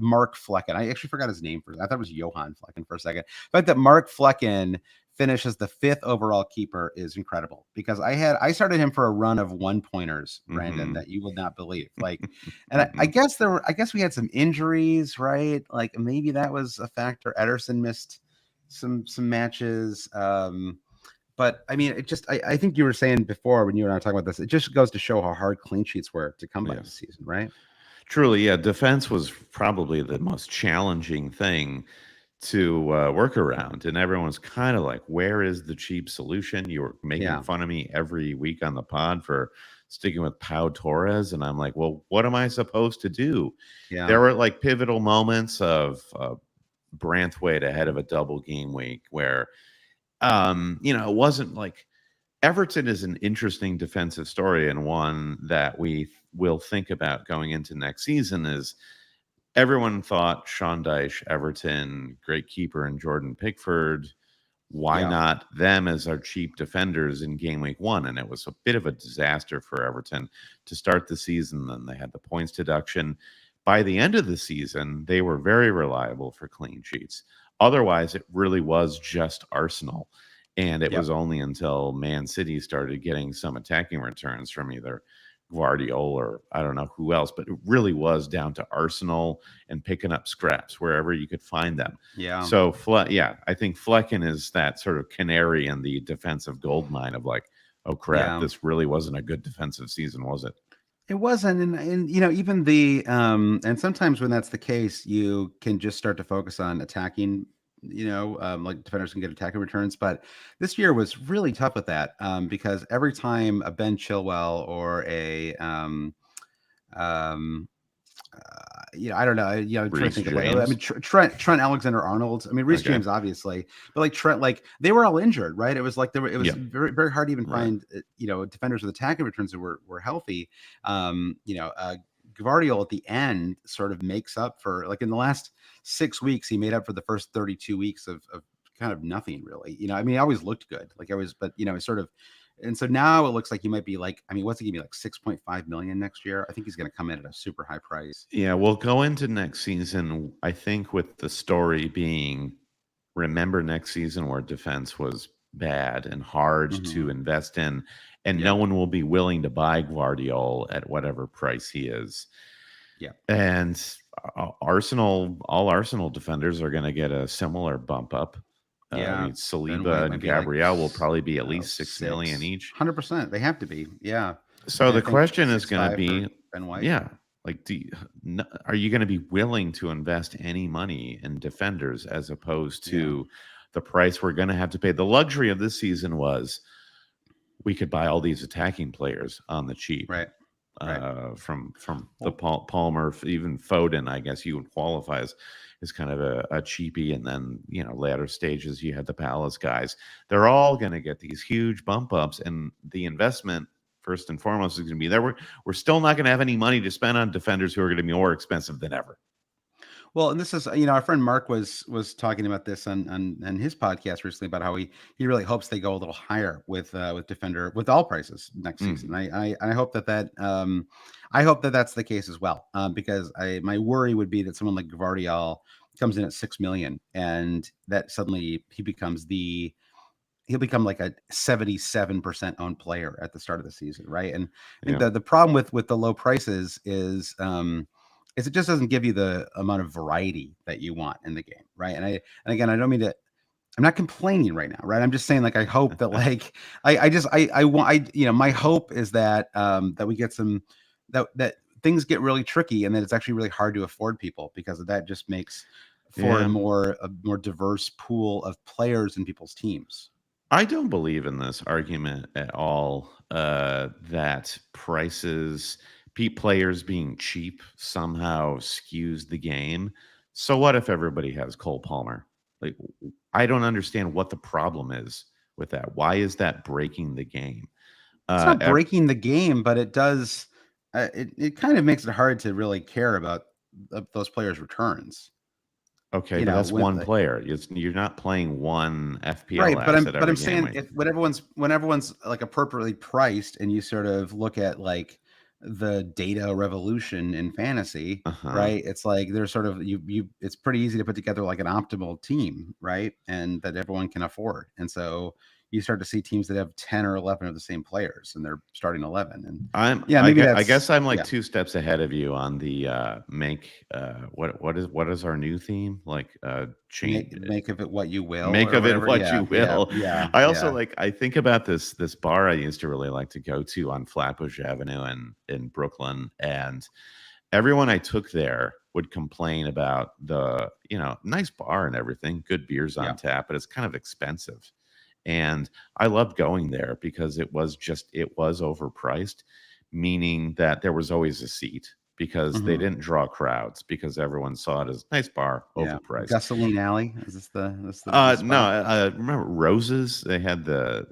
Mark Flecken, I actually forgot his name I thought it was Johan Flecken for a second. The fact that Mark Flecken finishes the 5th overall keeper is incredible because I started him for a run of 1-pointers, Brandon, Mhm. that you would not believe. Like, and I guess we had some injuries, right? Like maybe that was a factor. Ederson missed some matches. But I think you were saying before when you and I were talking about this, it just goes to show how hard clean sheets were to come by Yeah. this season, right? Truly, yeah. Defense was probably the most challenging thing to work around, and everyone's kind of like, "Where is the cheap solution?" You were making Yeah. fun of me every week on the pod for sticking with Pau Torres, and I'm like, "Well, what am I supposed to do?" Yeah. There were like pivotal moments of Branthwaite ahead of a double game week where, it wasn't like Everton is an interesting defensive story, and one that we will think about going into next season. Is everyone thought Sean Dyche, Everton, great keeper, and Jordan Pickford. Why Yeah. not them as our cheap defenders in game week 1? And it was a bit of a disaster for Everton to start the season. Then they had the points deduction. By the end of the season, they were very reliable for clean sheets. Otherwise, it really was just Arsenal. And it Yeah. was only until Man City started getting some attacking returns from either Guardiola or I don't know who else, but it really was down to Arsenal and picking up scraps wherever you could find them. Yeah. So, yeah, I think Flecken is that sort of canary in the defensive gold mine of like, oh crap, Yeah. this really wasn't a good defensive season, was it? It wasn't, and you know, even the and sometimes when that's the case, you can just start to focus on attacking. You know, like defenders can get attacking returns, but this year was really tough with that because every time a Ben Chilwell or a um, you know, I don't know. You know, I'm trying to Reece think of like, I James. mean, Trent Alexander-Arnold. I mean, Reece Okay. James, obviously, but like Trent, like they were all injured, right? It was like it was Yeah. very, very hard to even Right. find, you know, defenders with attacking returns that were healthy. You know, Gvardiol at the end sort of makes up for like in the last 6 weeks, he made up for the first 32 weeks of kind of nothing really. You know, I mean, he always looked good, like I was, but you know, he sort of and so now it looks like he might be like, I mean, what's he gonna be like 6.5 million next year? I think he's gonna come in at a super high price. Yeah, we'll go into next season, I think, with the story being remember next season where defense was bad and hard to Mhm. invest in, and no Yeah. one will be willing to buy Guardiola at whatever price he is. Yeah. And all Arsenal defenders are going to get a similar bump up. I Yeah. mean, Ben Saliba White and might be like Gabriel will probably be at least 6 million 6. each. 100%. They have to be. Yeah. So And I the think question is going to 6.5 be, for Ben White. yeah, like, are you going to be willing to invest any money in defenders as opposed Yeah. to the price we're going to have to pay? The luxury of this season was we could buy all these attacking players on the cheap. Right. Right. From the Well, Palmer, even Foden, I guess you would qualify as kind of a cheapie, and then later stages you had the Palace guys. They're all going to get these huge bump ups, and the investment first and foremost is going to be there. We're still not going to have any money to spend on defenders who are going to be more expensive than ever. well, and this is, you know, our friend Mark was talking about this on his podcast recently about how he really hopes they go a little higher with defender with all prices next season. I hope I hope that that's the case as well because my worry would be that someone like Gvardiol comes in at 6 million and that suddenly he'll become like a 77% owned player at the start of the season, right? And I think Yeah. the problem with the low prices is it just doesn't give you the amount of variety that you want in the game, right? And again, I don't mean to. I'm not complaining right now, right? I'm just saying, like, I hope that, like, I want, you know, my hope is that that we get some that things get really tricky and that it's actually really hard to afford people because of that just makes for Yeah. a more diverse pool of players in people's teams. I don't believe in this argument at all that players being cheap somehow skews the game. So what if everybody has Cole Palmer? Like, I don't understand what the problem is with that. Why is that breaking the game? It's not Ev- breaking the game, but it does. It kind of makes it hard to really care about those players' returns. okay, You but know, that's when one player. You're not playing one FPL right, asset but I'm every game saying week. if when everyone's like appropriately priced, and you sort of look at like the data revolution in fantasy, Uh huh. right? It's like there's sort of it's pretty easy to put together like an optimal team, right? And that everyone can afford. And so you start to see teams that have 10 or 11 of the same players and they're starting 11. And yeah, maybe I that's guess I'm like yeah, 2 steps ahead of you on the what is our new theme? Like change make of it what you will make or of it whatever. what you Yeah, yeah, will. yeah, I also yeah, like I think about this bar I used to really like to go to on Flatbush Avenue in Brooklyn, and everyone I took there would complain about the nice bar and everything, good beers on yeah. tap, but it's kind of expensive. And I loved going there because it was overpriced, meaning that there was always a seat. because they didn't draw crowds because everyone saw it as nice bar, Yeah. overpriced. Gasoline Alley. Is this the No, spot? remember Roses? They had the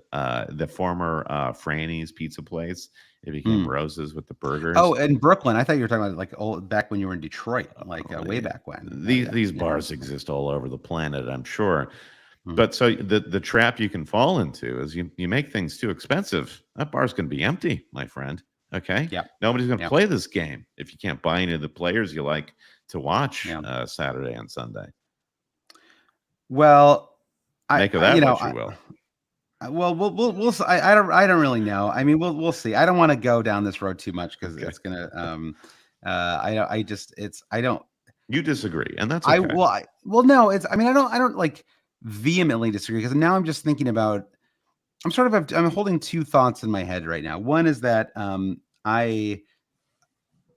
former Franny's pizza place. It became Mm. Roses with the burgers. Oh, in Brooklyn. I thought you were talking about like old back when you were in Detroit, like way Yeah. back when. These Yeah. these Yeah. bars exist all over the planet, I'm sure. Mm. But so the trap you can fall into is you make things too expensive. That bar's going to be empty, my friend. Okay, Yeah. nobody's going to Yeah. play this game if you can't buy any of the players you like to watch Yeah. Saturday and Sunday. Well, Make of I that you know, what you will. well, I don't really know. I mean, we'll see. I don't want to go down this road too much because Okay, it's gonna. I just it's I don't. you disagree, and that's I okay. well, well, no, it's. I mean, I don't like vehemently disagree because now I'm just thinking about. I'm holding two thoughts in my head right now. One is that I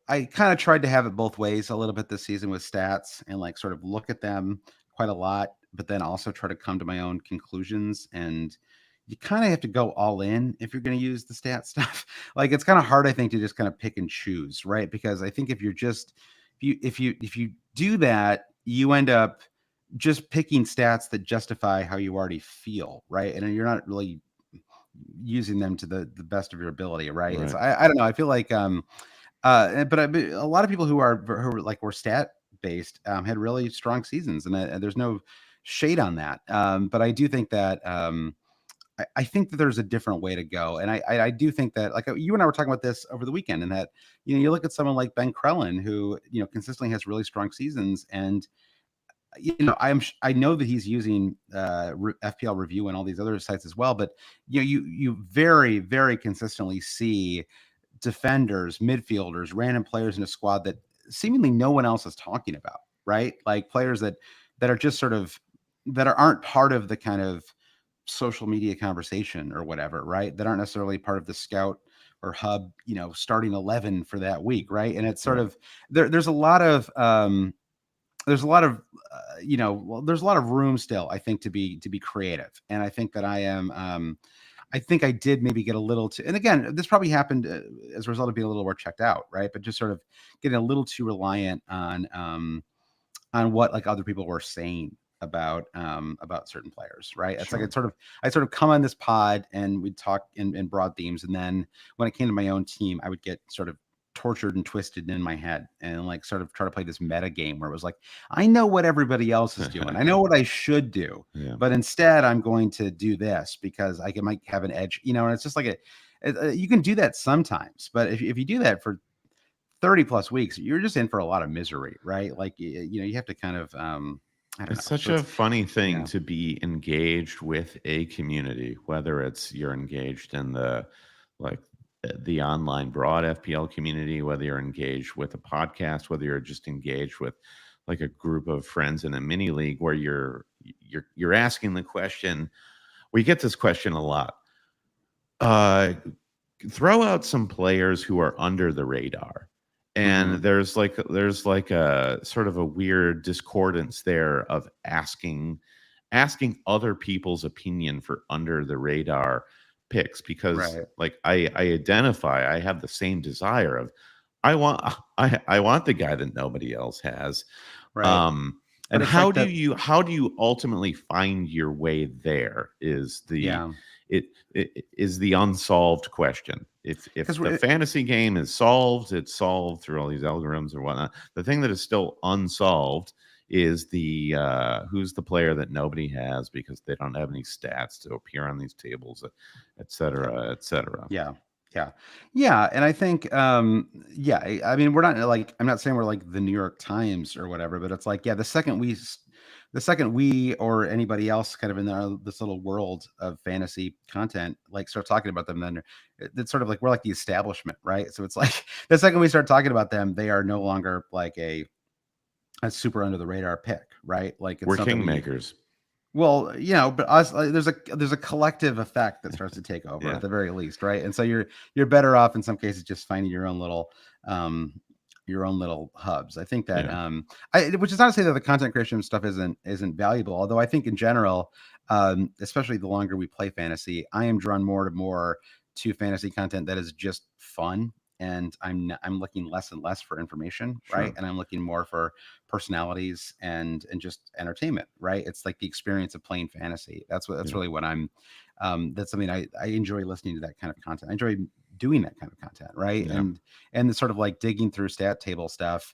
kind of tried to have it both ways a little bit this season with stats and like sort of look at them quite a lot, but then also try to come to my own conclusions. And you kind of have to go all in if you're going to use the stat stuff. Like it's kind of hard, I think, to just kind of pick and choose, right? Because I think if you're just if you do that, you end up just picking stats that justify how you already feel, right? And you're not really using them to the best of your ability, right? It's Right. I don't know. I feel like but a lot of people who like were stat based had really strong seasons, and there's no shade on that. But I do think that I think that there's a different way to go, and I do think that like you and I were talking about this over the weekend, and that you look at someone like Ben Crellin who consistently has really strong seasons, and I know that he's using FPL Review and all these other sites as well, but you very very consistently see defenders, midfielders, random players in a squad that seemingly no one else is talking about, right? Like players that are just sort of aren't part of the kind of social media conversation or whatever, right? That aren't necessarily part of the scout or hub, starting 11 for that week, right? And it's sort Right. of there's a lot of there's a lot of well, there's a lot of room still, I think, to be creative. And I think that I think I did maybe get a little too, and again, this probably happened as a result of being a little more checked out, right? But just sort of getting a little too reliant on what like other people were saying about certain players, right? It's like Sure. I sort of come on this pod and we'd talk in broad themes, and then when it came to my own team, I would get sort of tortured and twisted in my head and like sort of try to play this meta game where it was like, I know what everybody else is doing. I know what I should do, Yeah. but instead I'm going to do this because might have an edge, and it's just like you can do that sometimes, but if you do that for 30 plus weeks, you're just in for a lot of misery, right? Like, you have to kind of, I don't It's know. such So a it's, funny thing yeah, to be engaged with a community, whether it's you're engaged in like the online broad FPL community, whether you're engaged with a podcast, whether you're just engaged with like a group of friends in a mini league where you're asking the question. We get this question a lot. Uh, Throw out some players who are under the radar, and hmm there's like a sort of a weird discordance there of asking other people's opinion for under the radar picks, because right, like I have the same desire of I want I want the guy that nobody else has. right. um But and it's like that, how do you ultimately find your way there is yeah, it is the unsolved question. If because the fantasy game is solved, it's solved through all these algorithms or whatnot. The thing that is still unsolved is the who's the player that nobody has because they don't have any stats to appear on these tables, et yeah, cetera, et cetera. yeah, yeah, yeah. And I think, yeah, I mean, we're not like, I'm not saying we're like the New York Times or whatever, but it's like, yeah, the second we or anybody else kind of in this little world of fantasy content like start talking about them, then it's sort of like we're like the establishment, right? So it's like the second we start talking about them, they are no longer like a super under the radar pick, right? Like it's We're something we kingmakers. well, but us there's a collective effect that starts to take over Yeah. at the very least, right? And so you're better off in some cases just finding um your own little hubs. I think that Yeah. which is not to say that the content creation stuff isn't valuable, although I think in general, especially the longer we play fantasy, I am drawn more to fantasy content that is just fun and I'm looking less and less for information, right? Sure. And I'm looking more for personalities and just entertainment, right? It's like the experience of playing fantasy. That's Yeah. really what I'm. That's something I enjoy listening to that kind of content. I enjoy doing that kind of content, right? Yeah. And the sort of like digging through stat table stuff.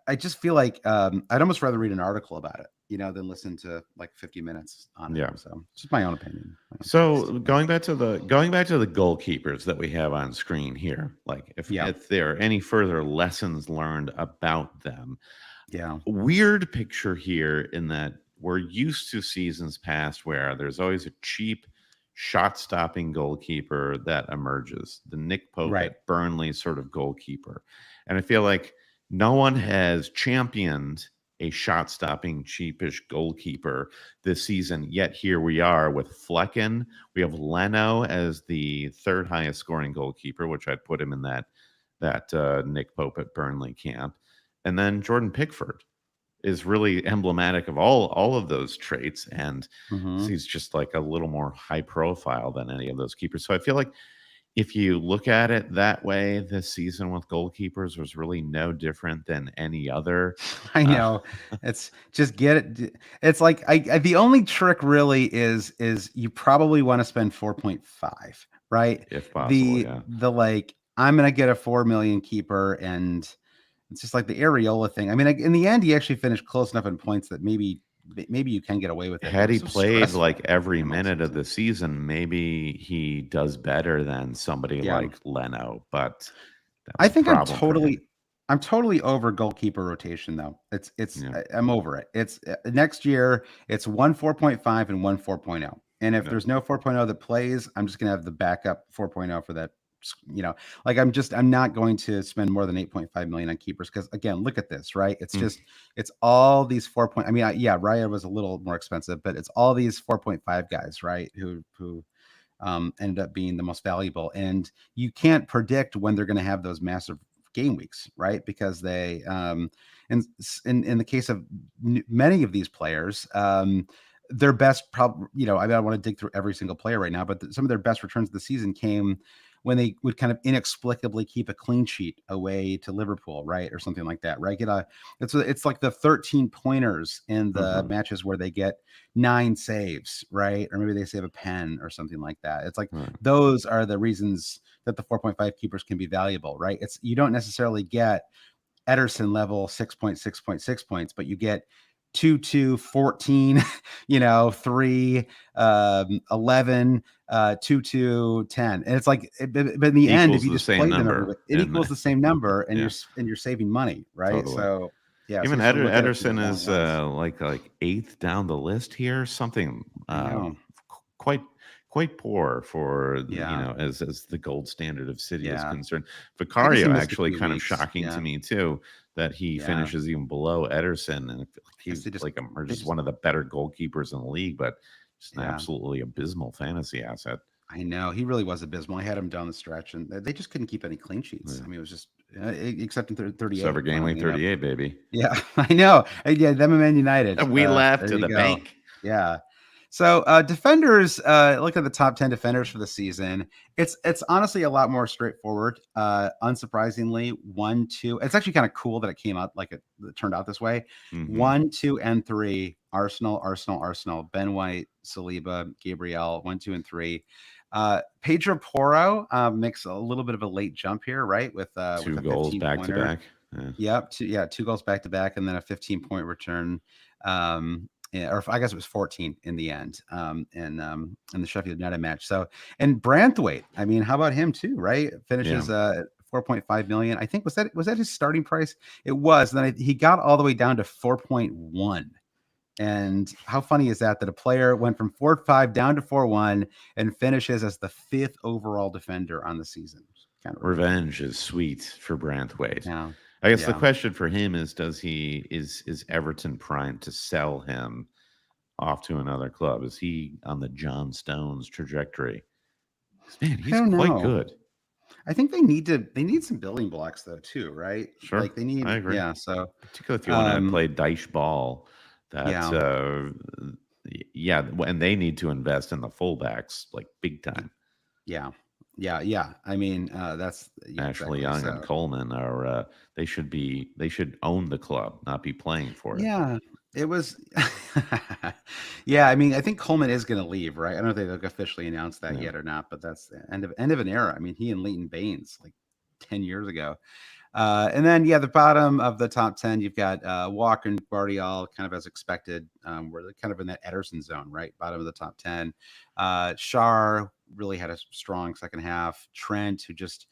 I just feel like I'd almost rather read an article about it, than listen to like 50 minutes on it. Yeah. So it's just my own opinion, my own taste. So going back to the goalkeepers that we have on screen here, like Yeah, if there are any further lessons learned about them, yeah, weird picture here in that we're used to seasons past where there's always a cheap shot stopping goalkeeper that emerges, the Nick Pope right. at Burnley sort of goalkeeper. And I feel like no one has championed a shot stopping cheapish goalkeeper this season, yet here we are with Flecken. We have Leno as the third highest scoring goalkeeper, which I'd put him in that Nick Pope at Burnley camp. And then Jordan Pickford is really emblematic of all of those traits, and Hmm. he's just like a little more high profile than any of those keepers. So I feel like if you look at it that way, this season with goalkeepers was really no different than any other. I Uh, know. It's just get it. It's like the only trick really is you probably want to spend 4.5, right? if possible, The yeah. the like I'm gonna get a 4 million keeper, and it's just like the areola thing. I mean, like, in the end, he actually finished close enough in points that maybe you can get away with it. But it Had was he so played like stressful for every him all minute of season. the season, maybe he does better than somebody Yeah. like Leno, but that I was a think problem for him. I'm totally over goalkeeper rotation though. Yeah, I'm over it. It's next year it's one 4.5 and one 4.0. And if yeah. there's no 4.0 that plays, I'm just going to have the backup 4.0 for that. Like I'm not going to spend more than 8.5 million on keepers because again, look at this, right? Mm, It's all these 4 point. I mean, yeah, Raya was a little more expensive, but it's all these 4.5 guys, right? Who ended up being the most valuable. And you can't predict when they're going to have those massive game weeks, right? Because and in the case of many of these players, their best I don't want to dig through every single player right now, but some of their best returns of the season came when they would kind of inexplicably keep a clean sheet away to Liverpool, right, or something like that, right? It's like the 13 pointers in the uh-huh, matches where they get 9 saves, right? Or maybe they save a pen or something like that. It's like right. those are the reasons that the 4.5 keepers can be valuable, right? It's you don't necessarily get Ederson level 6.6.6 points, but you get 2 2 14, 3 11, 2 2 10. And it's like but in the end, if Equals you the just same play them every number, week, it and equals the same number, and yeah, you're saving money, right? totally. So yeah, so Even you have to look at it through Ederson the long is lens. like eighth down the list here, something I know. quite poor for Yeah. as the gold standard of City is Yeah. concerned. I guess he Vicario missed a actually few kind of weeks. shocking to Yeah. me too that he Yeah. finishes even below Ederson, and I feel like I guess he's like they emerges just one of the better goalkeepers in the league, but just an yeah. absolutely abysmal fantasy asset. I know he really was abysmal. I had him down the stretch, and they just couldn't keep any clean sheets. Yeah. I mean, it was just except in 38 Discover game funnily week enough. 38, baby. Yeah, I know. Yeah, them and Man United. And we laughed There to you the go. bank. Yeah. So defenders, look at the top 10 defenders for the season. It's honestly a lot more straightforward. Unsurprisingly, 1, 2. It's actually kind of cool that it came out like it turned out this way. Hmm. 1, 2, and 3. Arsenal, Arsenal, Arsenal. Ben White, Saliba, Gabriel. 1, 2, and 3. Pedro Porro makes a little bit of a late jump here, right? With Two a goals 15 back to pointer. back. Yeah. Yep. 2 goals back to back, and then a 15-point return. Yeah, or I guess it was 14 in the end. In the Sheffield United match. So, and Branthwaite. I mean, how about him too? Right? Yeah. Finishes 4.5 million. I think was that his starting price? It was. And then he got all the way down to 4.1. And how funny is that a player went from 4.5 down to 4.1 and finishes as the 5th overall defender on the season? Kind of ridiculous. Revenge is sweet for Branthwaite. Yeah. I guess the Yeah. question for him is: Does he is Everton primed to sell him off to another club? Is he on the John Stones trajectory? 'Cause, man, I he's don't quite know. good. I think they need some building blocks though too, right? Sure, Like they I need, agree. yeah. So, Particularly if you want to um, play Dyche ball, that yeah, yeah, and they need to invest in the fullbacks like big time. yeah, Yeah. I mean, Ashley exactly. Young and So Coleman are they should own the club, not be playing for it. yeah, it was. Yeah, I mean, I think Coleman is going to leave, right? I don't know if they've officially announced that Yeah. yet or not, but that's the end of an era. I mean, he and Leighton Baines like 10 years ago. And then, yeah, the bottom of the top 10, you've got Walker and Guardiola, kind of as expected. We're kind of in that Ederson zone, right? Bottom of the top 10. Shar really had a strong second half. Trent, who just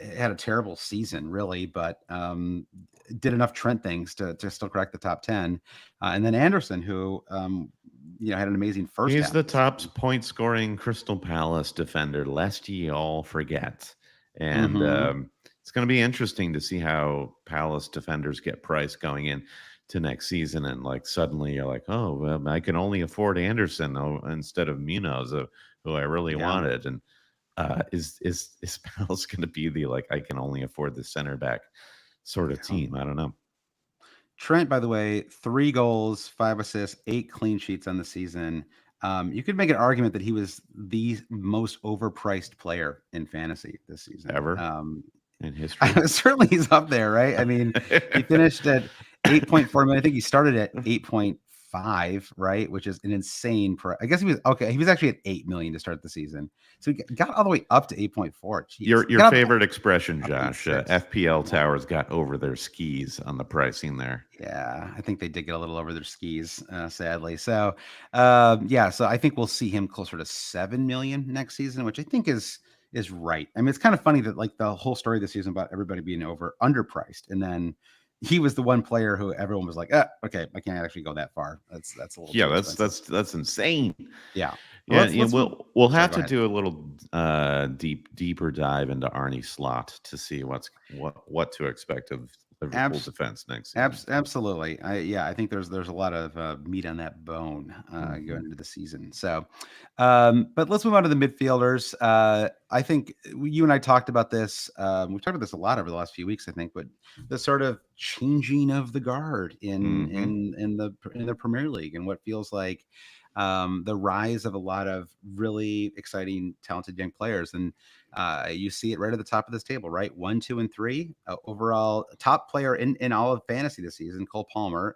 had a terrible season, really, but did enough Trent things to still crack the top 10. And then Anderson, who, had an amazing first He's half the of the top season. point scoring Crystal Palace defender, lest ye all forget. And Hmm. it's going to be interesting to see how Palace defenders get priced going in to next season. And like suddenly you're like, oh, well, I can only afford Anderson instead of Munoz, who I really Yeah. wanted. And is Palace going to be the like I can only afford the center back sort of Yeah. team? I don't know. Trent, by the way, 3 goals, 5 assists, 8 clean sheets on the season. You could make an argument that he was the most overpriced player in fantasy this season. Ever in history. Certainly he's up there, right? I mean, he finished at 8.4 million. I think he started at 8.5, right? Which is an insane price. I guess he was okay. He was actually at 8 million to start the season. So he got all the way up to 8.4. Jeez. He Your got favorite expression, up to Josh. 8.6. FPL Yeah. towers got over their skis on the pricing there. Yeah, I think they did get a little over their skis, sadly. So, yeah, so I think we'll see him closer to 7 million next season, which I think is right. I mean, it's kind of funny that like the whole story this season about everybody being underpriced, and then he was the one player who everyone was like, okay, I can't actually go that far. That's a little Yeah, too expensive. that's insane. Yeah. Well, Yeah, let's move. we'll Sorry, have go to ahead. do a little deeper dive into Arnie Slot to see what to expect of Liverpool Abs- defense next season. Absolutely. I think there's a lot of meat on that bone Hmm. going into the season. So, but let's move on to the midfielders. I think you and I talked about this. We've talked about this a lot over the last few weeks, I think, but the sort of changing of the guard in Hmm. in the Premier League and what feels like the rise of a lot of really exciting, talented young players. And you see it right at the top of this table, right? 1, 2, and 3. Overall, top player in all of fantasy this season, Cole Palmer,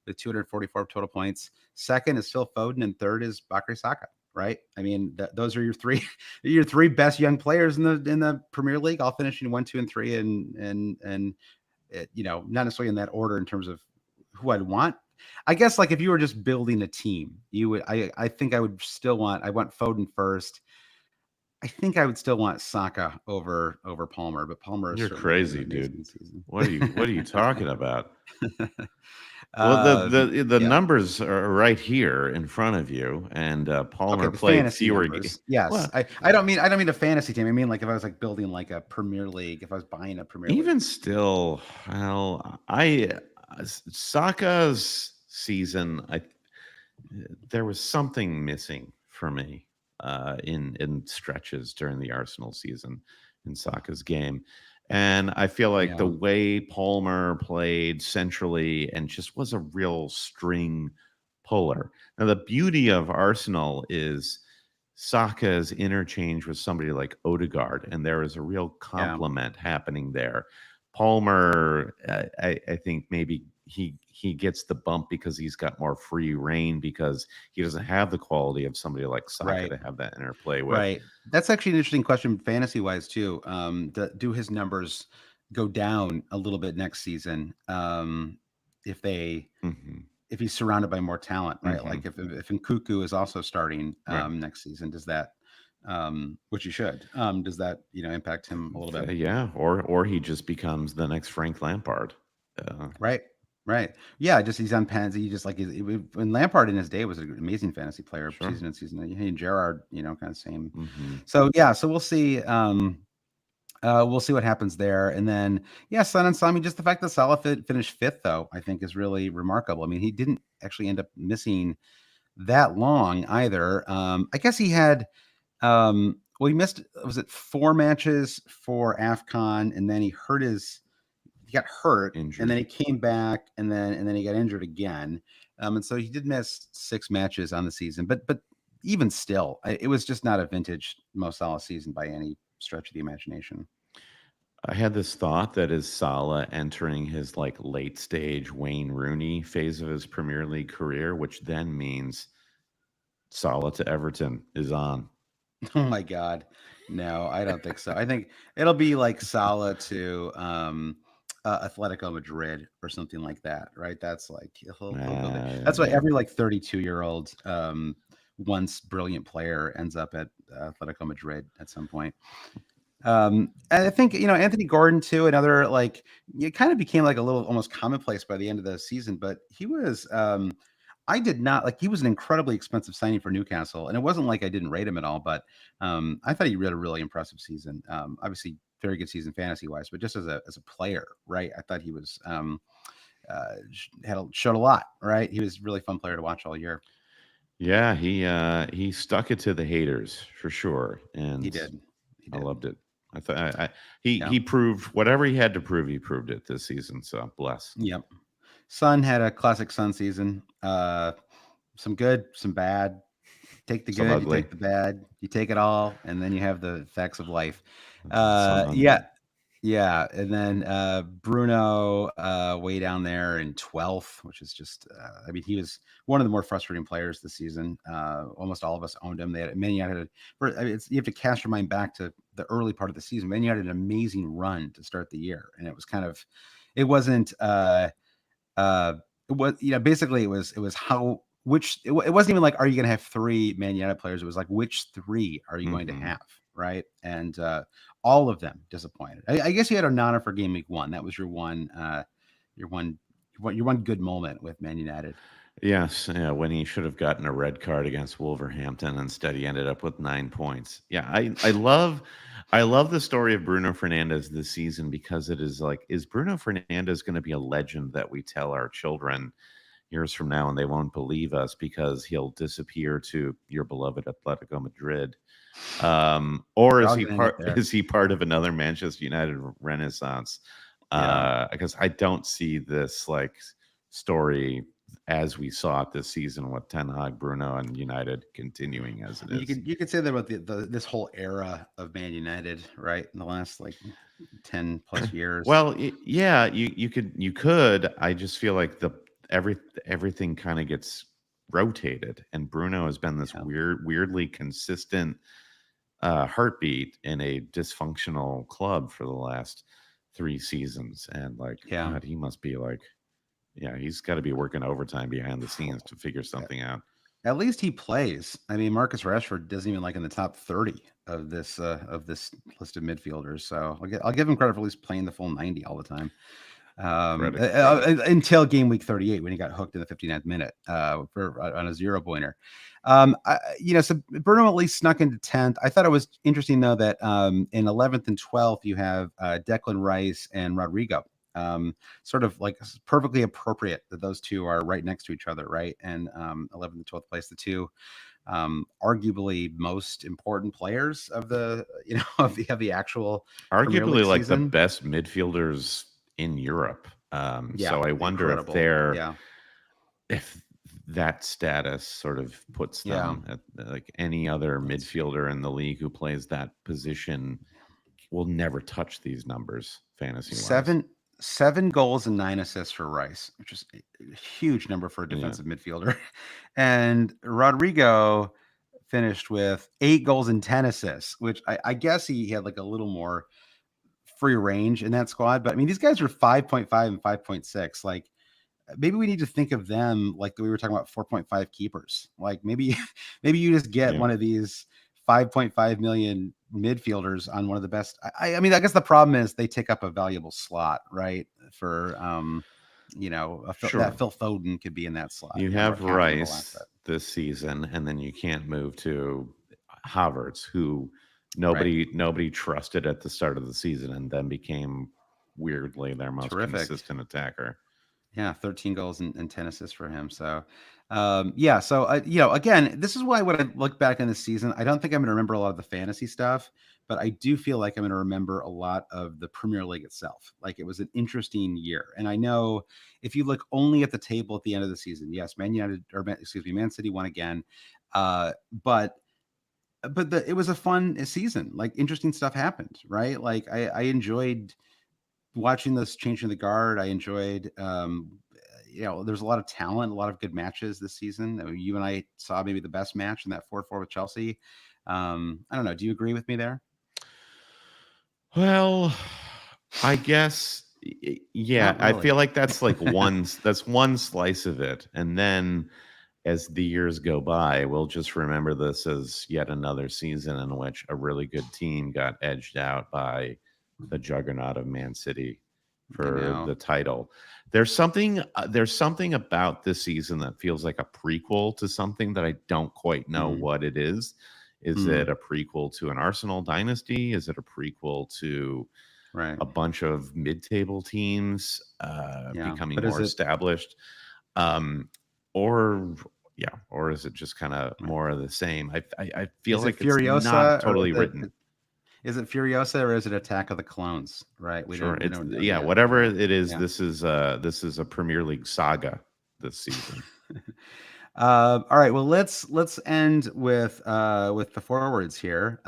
with 244 total points. Second is Phil Foden, and third is Bakary Saka. Right? I mean, those are your three, your three best young players in the Premier League, all finishing 1, 2, and 3, and not necessarily in that order in terms of who I'd want. I guess like if you were just building a team, you would. I think I would still want. I want Foden first. I think I would still want Saka over Palmer, but Palmer has You're certainly had an crazy, dude. amazing season. What are you talking about? Well, the Yeah. numbers are right here in front of you, and Okay, Palmer the played fantasy fewer. numbers. Yes. Well, I don't mean a fantasy team. I mean like if I was like building like a Premier League, if I was buying a Premier League. even still, well, Saka's season, there was something missing for me in stretches during the Arsenal season in Saka's game. And I feel like the Yeah. way Palmer played centrally and just was a real string puller. Now, the beauty of Arsenal is Saka's interchange with somebody like Odegaard, and there is a real Yeah. complement happening there. Palmer, I think maybe he gets the bump because he's got more free reign because he doesn't have the quality of somebody like Saka Right. to have that interplay with. Right. That's actually an interesting question fantasy wise too. Do his numbers go down a little bit next season? If they Hmm. if he's surrounded by more talent, right? Hmm. Like if Nkuku is also starting Right. next season, does that which he should, does that impact him a little bit? Yeah, or he just becomes the next Frank Lampard. Uh, Right. Right. Yeah, just he's on pens. He just like when Lampard in his day was an amazing fantasy player, sure. season in season. He and Gerard, kind of same. Hmm. So yeah, so we'll see. We'll see what happens there. And then, yeah, Son and Sami, just the fact that Salah finished fifth, though, I think is really remarkable. I mean, he didn't actually end up missing that long either. I guess he had, well, he missed, was it 4 matches for AFCON, and then he got hurt, and then Injured. he came back, and then he got injured again. And so he did miss 6 matches on the season. But even still, it was just not a vintage Mo Salah season by any stretch of the imagination. I had this thought that is Salah entering his like late stage Wayne Rooney phase of his Premier League career, which then means Salah to Everton is on. Oh my God. No, I don't think so. I think it'll be like Salah to Atletico Madrid or something like that, right? That's like he'll go there. That's why Yeah, every like 32-year-old once brilliant player ends up at Atletico Madrid at some point. And I think Anthony Gordon too. Another like it kind of became like a little almost commonplace by the end of the season, but he was. I did not like. He was an incredibly expensive signing for Newcastle, and it wasn't like I didn't rate him at all. But I thought he had a really impressive season. Obviously, very good season fantasy wise, but just as a player, right? I thought he was showed a lot. Right, he was a really fun player to watch all year. yeah. He stuck it to the haters for sure, He and did. He I did. loved it. I thought he Yeah. he proved whatever he had to prove. He proved it this season. So bless. Yep. Sun had a classic Sun season. Some good, some bad. Take the Some good, you ugly. take the bad, you take it all, and then you have the facts of life. Some Yeah, ugly. yeah, and then Bruno way down there in 12th, which is just, I mean, he was one of the more frustrating players this season. Almost all of us owned him. They had Man United. I mean, you have to cast your mind back to the early part of the season. Man United had an amazing run to start the year, and it was kind of, it wasn't. Uh, it was basically it was how it wasn't even like are you going to have three Man United players? It was like which three are you going to Hmm. have, right? And all of them disappointed. I guess you had Onana for game week 1. That was your one, your one, your one good moment with Man United. Yes, yeah, when he should have gotten a red card against Wolverhampton, instead he ended up with 9 points. Yeah, I love the story of Bruno Fernandez this season because it is like, is Bruno Fernandez going to be a legend that we tell our children years from now and they won't believe us because he'll disappear to your beloved Atletico Madrid? Or They're is all he going to end up part there. is he part of another Manchester United renaissance? Yeah, Because I don't see this like story as we saw it this season with Ten Hag, Bruno, and United continuing as it you is. could say that about this whole era of Man United, right? In the last like 10 plus years. Well, yeah, you could. I just feel like the every everything kind of gets rotated, and Bruno has been this Yeah, weirdly consistent heartbeat in a dysfunctional club for the last 3 seasons. And like, yeah. God, he must be like, yeah, he's got to be working overtime behind the scenes to figure something out. At least he plays. I mean, Marcus Rashford doesn't even like in the top 30 of this list of midfielders. So I'll give him credit for at least playing the full 90 all the time. Credit. Until game week 38 when he got hooked in the 59th minute on a zero pointer. So Bruno at least snuck into 10th. I thought it was interesting though that in 11th and 12th you have Declan Rice and Rodrigo. Sort of like perfectly appropriate that those two are right next to each other, right? And 11th and 12th place, the two arguably most important players of the of the actual Premier Arguably League like the season. best midfielders in Europe. Yeah, So I wonder incredible. Yeah, if that status sort of puts yeah. them at like any other It's midfielder in the league who plays that position will never touch these numbers fantasy wise. seven seven goals and 9 assists for Rice, which is a huge number for a Yeah, defensive midfielder. And Rodrigo finished with 8 goals and 10 assists, which I guess he had like a little more free range in that squad. But I mean, these guys are 5.5 and 5.6. Like maybe we need to think of them like we were talking about 4.5 keepers. Like maybe maybe you just get yeah, one of these 5.5 million midfielders on one of the best. I mean, I guess the problem is they take up a valuable slot, right? For that sure. Phil Foden could be in that slot, You more have captainable Rice asset, this season, and then you can't move to Havertz, who right? nobody trusted at the start of the season, and then became weirdly their most Terrific. consistent attacker. Yeah, 13 goals and 10 assists for him. So, yeah. So, again, this is why when I look back in the season, I don't think I'm going to remember a lot of the fantasy stuff, but I do feel like I'm going to remember a lot of the Premier League itself. Like it was an interesting year. And I know if you look only at the table at the end of the season, yes, Man United, or excuse me, Man City won again. But it was a fun season. Like interesting stuff happened, right? Like I enjoyed watching this changing the guard. I enjoyed, there's a lot of talent, a lot of good matches this season. You and I saw maybe the best match in that 4-4 with Chelsea. I don't know. Do you agree with me there? Well, I guess yeah, Not I really. feel like that's like that's one slice of it. And then as the years go by, we'll just remember this as yet another season in which a really good team got edged out by the juggernaut of Man City I for know. the title. There's something about this season that feels like a prequel to something that I don't quite know Mm, what it is. Is mm, it a prequel to an Arsenal dynasty? Is it a prequel to right. a bunch of mid-table teams Yeah. becoming But is more it established? Um, or yeah, or is it just kind of right. more of the same? I feel Is it like it's not Furiosa or totally written. is it Furiosa or is it Attack of the Clones? Right. Sure, We it's don't know yeah, yet. whatever Right. it is. Yeah. This is a Premier League saga this season. All right. Well, let's end with the forwards here.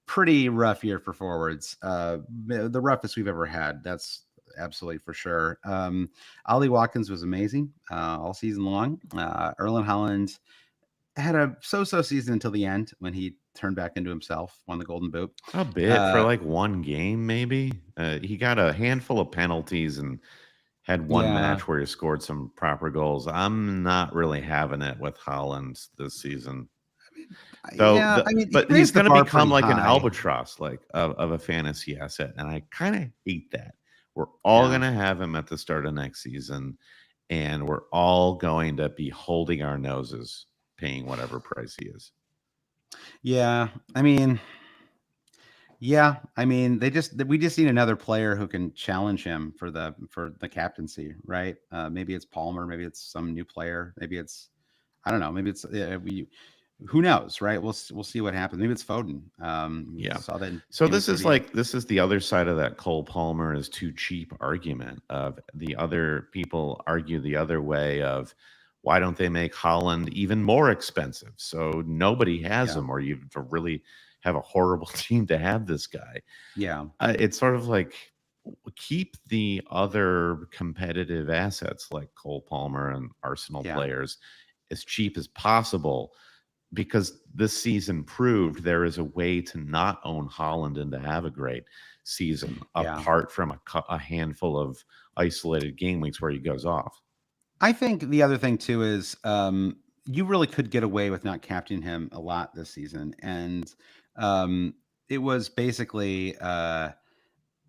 Pretty rough year for forwards. The roughest we've ever had. That's absolutely for sure. Ollie Watkins was amazing all season long. Erling Haaland had a so-so season until the end when he turned back into himself, won the Golden Boot. A bit for Uh, like one game, maybe. He got a handful of penalties and had one yeah, match where he scored some proper goals. I'm not really having it with Holland this season. Though yeah. I mean, he but he's raised the going to bar become pretty like an high. albatross, like of a fantasy asset, and I kind of hate that. We're all Yeah, going to have him at the start of next season, and we're all going to be holding our noses, paying whatever price he is. yeah. I mean, yeah. I mean, we just need another player who can challenge him for the captaincy, right? Maybe it's Palmer, maybe it's some new player, maybe it's I don't know, maybe it's we who knows, right? We'll see what happens. Maybe it's Foden. We Yeah. saw that in So game week this is 38. like this is the other side of that Cole Palmer is too cheap argument of the other people argue the other way of why don't they make Holland even more expensive so nobody has Yeah, him or you really have a horrible team to have this guy. yeah, It's sort of like keep the other competitive assets like Cole Palmer and Arsenal yeah, players as cheap as possible because this season proved there is a way to not own Holland and to have a great season yeah. apart from a handful of isolated game weeks where he goes off. I think the other thing too is you really could get away with not captaining him a lot this season, and um, it was basically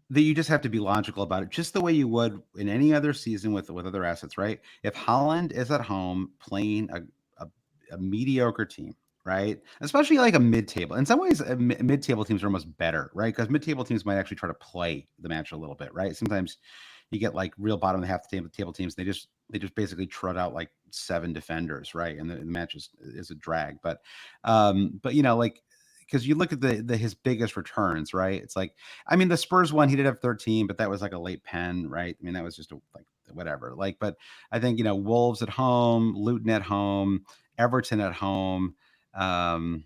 that you just have to be logical about it, just the way you would in any other season with other assets, right? If Holland is at home playing a, a mediocre team, right? Especially like a mid-table. In some ways, mid-table teams are almost better, right? Because mid-table teams might actually try to play the match a little bit, right? Sometimes you get like real bottom of the half table teams. They just basically trot out like 7 defenders, right? And the match is a drag. But like because you look at the his biggest returns, right? It's like I mean, the Spurs one, he did have 13, but that was like a late pen, right? I mean, that was just like whatever. Like, but I think Wolves at home, Luton at home, Everton at home. Um,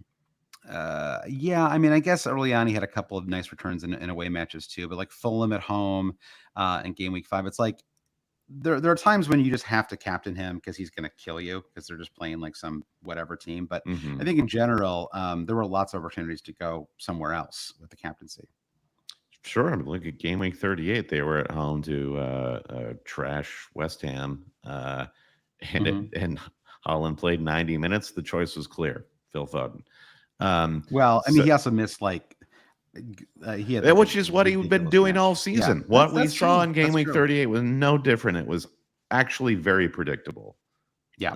yeah, I mean, I guess early on he had a couple of nice returns in away matches too, but like Fulham at home in game week 5, it's like there are times when you just have to captain him because he's going to kill you because they're just playing like some whatever team. But I Hmm. think in general, there were lots of opportunities to go somewhere else with the captaincy. Sure. I mean, look at game week 38. They were at home to trash West Ham, Mhm. and Holland played 90 minutes. The choice was clear: Phil Foden. Well, I mean, So he also missed like he had like a which is what he'd been ridiculous doing all match. Yeah, season. that's What we that's saw true. in game That's week true. 38 was no different. It was actually very predictable. Yeah.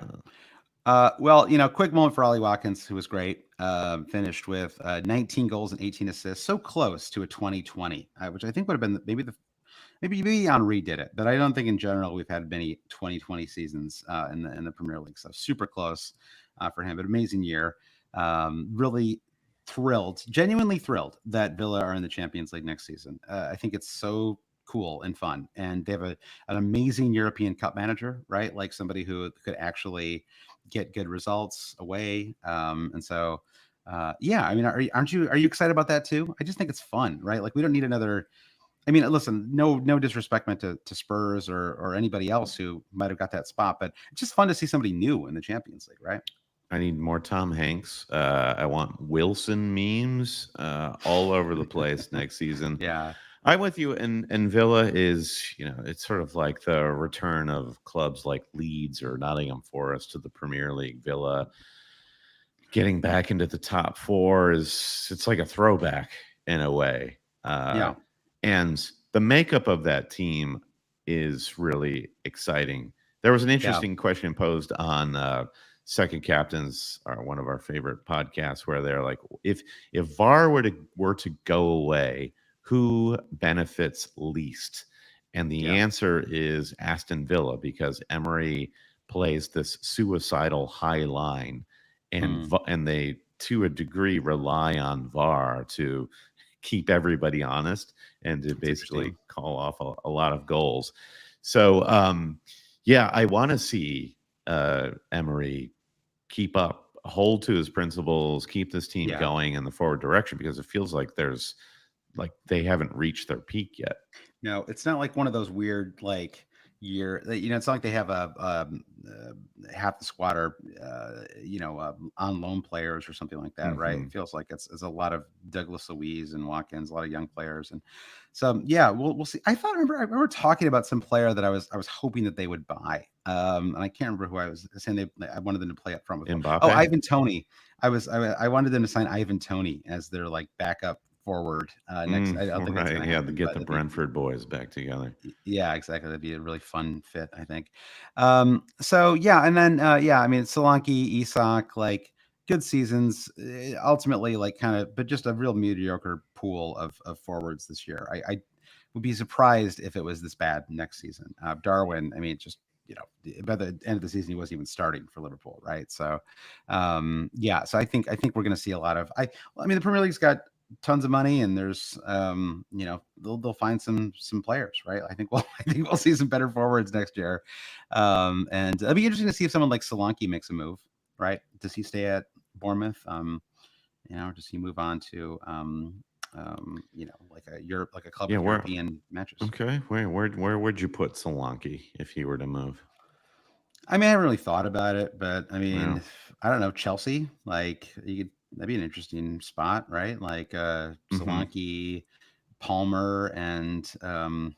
Uh, Well, quick moment for Ollie Watkins, who was great. Finished with 19 goals and 18 assists, so close to a 2020, which I think would have been maybe Henri did it, but I don't think in general we've had many 2020 seasons in the Premier League. So super close for him, but amazing year. Really thrilled, genuinely thrilled that Villa are in the Champions League next season. I think it's so cool and fun, and they have an amazing European Cup manager, right? Like somebody who could actually get good results away. And so, yeah, I mean, are you excited about that too? I just think it's fun, right? Like we don't need another. I mean, listen, no disrespect meant to Spurs or anybody else who might have got that spot, but it's just fun to see somebody new in the Champions League, right? I need more Tom Hanks. I want Wilson memes all over the place next season. Yeah, I'm with you. And Villa is, it's sort of like the return of clubs like Leeds or Nottingham Forest to the Premier League. Villa getting back into the top four it's like a throwback in a way. yeah, And the makeup of that team is really exciting. There was an yeah, interesting question posed on Second Captains, one of our favorite podcasts, where they're like, if VAR were to go away, who benefits least? And the yeah. answer is Aston Villa, because Emery plays this suicidal high line, and Mm, and they, to a degree, rely on VAR to keep everybody honest and to that's basically interesting. call off a lot of goals. So, yeah, I want to see Emery keep up, hold to his principles, keep this team Yeah. going in the forward direction, because it feels like they haven't reached their peak yet. No, it's not like one of those weird like it's not like they have half the squad are on loan players or something like that, right? Hmm. It feels like it's a lot of Douglas Luiz and Watkins, a lot of young players, and so yeah, we'll see. I remember talking about some player that I was hoping that they would buy, and I can't remember who I was saying I wanted them to play up front with. Oh, Mbappe. Ivan Tony. I wanted them to sign Ivan Tony as their like backup forward next. I don't think that's Right. going to Yeah, to happen, get but the Brentford boys back together. yeah, exactly. That'd be a really fun fit, I think. So yeah, and then yeah, I mean Solanke, Isak, like good seasons. Ultimately, like kind of, but just a real mediocre pool of forwards this year. I would be surprised if it was this bad next season. Darwin, I mean, just by the end of the season, he wasn't even starting for Liverpool, right? So, yeah. So I think we're going to see a lot of. I mean, the Premier League's got tons of money, and there's they'll find some players, right? I think we'll I think we'll see some better forwards next year, and it'll be interesting to see if someone like Solanke makes a move, right? Does he stay at Bournemouth? Does he move on to like a Europe, like a club Yeah, with where European matches? okay, where would you put Solanke if he were to move? I mean, I haven't really thought about it, but I Well, mean, I don't know, Chelsea, like that'd be an interesting spot, right? Like hmm, Solanke, Palmer, and um,